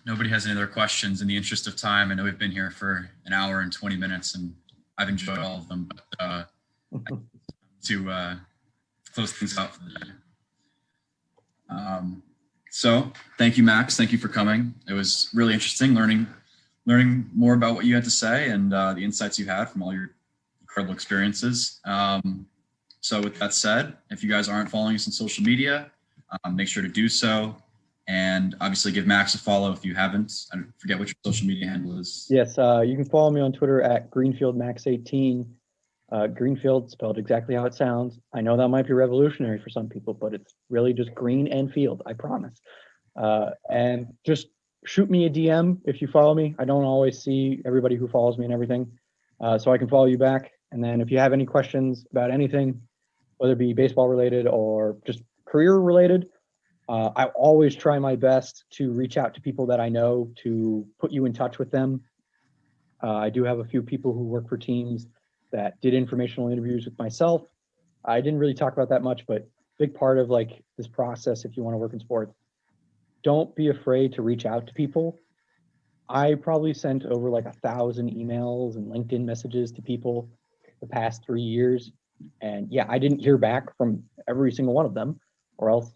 nobody has any other questions, in the interest of time, I know we've been here for an hour and 20 minutes, and I've enjoyed all of them, but to close things out for the day. So thank you, Max. Thank you for coming. It was really interesting learning more about what you had to say and the insights you had from all your incredible experiences. So with that said, if you guys aren't following us on social media, make sure to do so. And obviously give Max a follow if you haven't. I forget which social media handle is. Yes, you can follow me on Twitter at GreenfieldMax18. Greenfield spelled exactly how it sounds. I know that might be revolutionary for some people, but it's really just green and field, I promise. And just shoot me a DM if you follow me. I don't always see everybody who follows me and everything, so I can follow you back. And then if you have any questions about anything, whether it be baseball related or just career related, I always try my best to reach out to people that I know to put you in touch with them. I do have a few people who work for teams that did informational interviews with myself. I didn't really talk about that much, but big part of like this process, if you want to work in sports, don't be afraid to reach out to people. I probably sent over like 1,000 emails and LinkedIn messages to people the past 3 years. And yeah, I didn't hear back from every single one of them, or else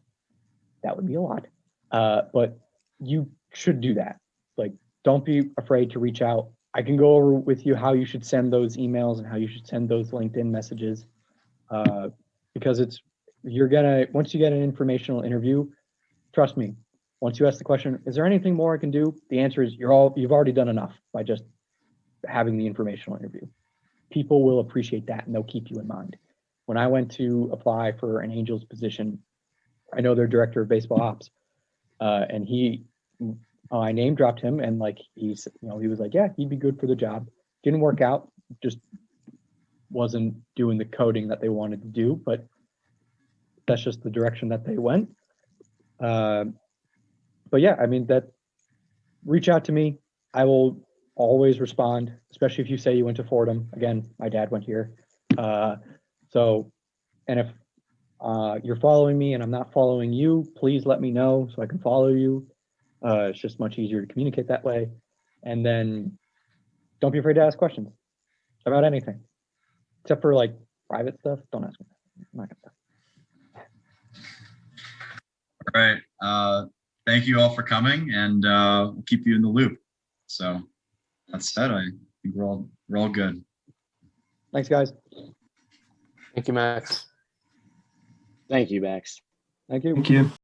that would be a lot. But you should do that. Like, don't be afraid to reach out. I can go over with you how you should send those emails and how you should send those LinkedIn messages, because once you get an informational interview, trust me, once you ask the question, is there anything more I can do? The answer is you've already done enough by just having the informational interview. People will appreciate that and they'll keep you in mind. When I went to apply for an Angels position, I know their director of baseball ops, and I name dropped him, and like he was like, yeah, he'd be good for the job. Didn't work out, just wasn't doing the coding that they wanted to do, but that's just the direction that they went. But yeah, I mean, reach out to me. I will always respond, especially if you say you went to Fordham. Again, my dad went here. And if you're following me and I'm not following you, please let me know so I can follow you. It's just much easier to communicate that way. And then don't be afraid to ask questions about anything, except for like private stuff. Don't ask me. I'm not gonna. All right. Thank you all for coming, and we'll keep you in the loop. So that said, I think we're all good. Thanks, guys. Thank you, Max. Thank you, Max. Thank you. Thank you.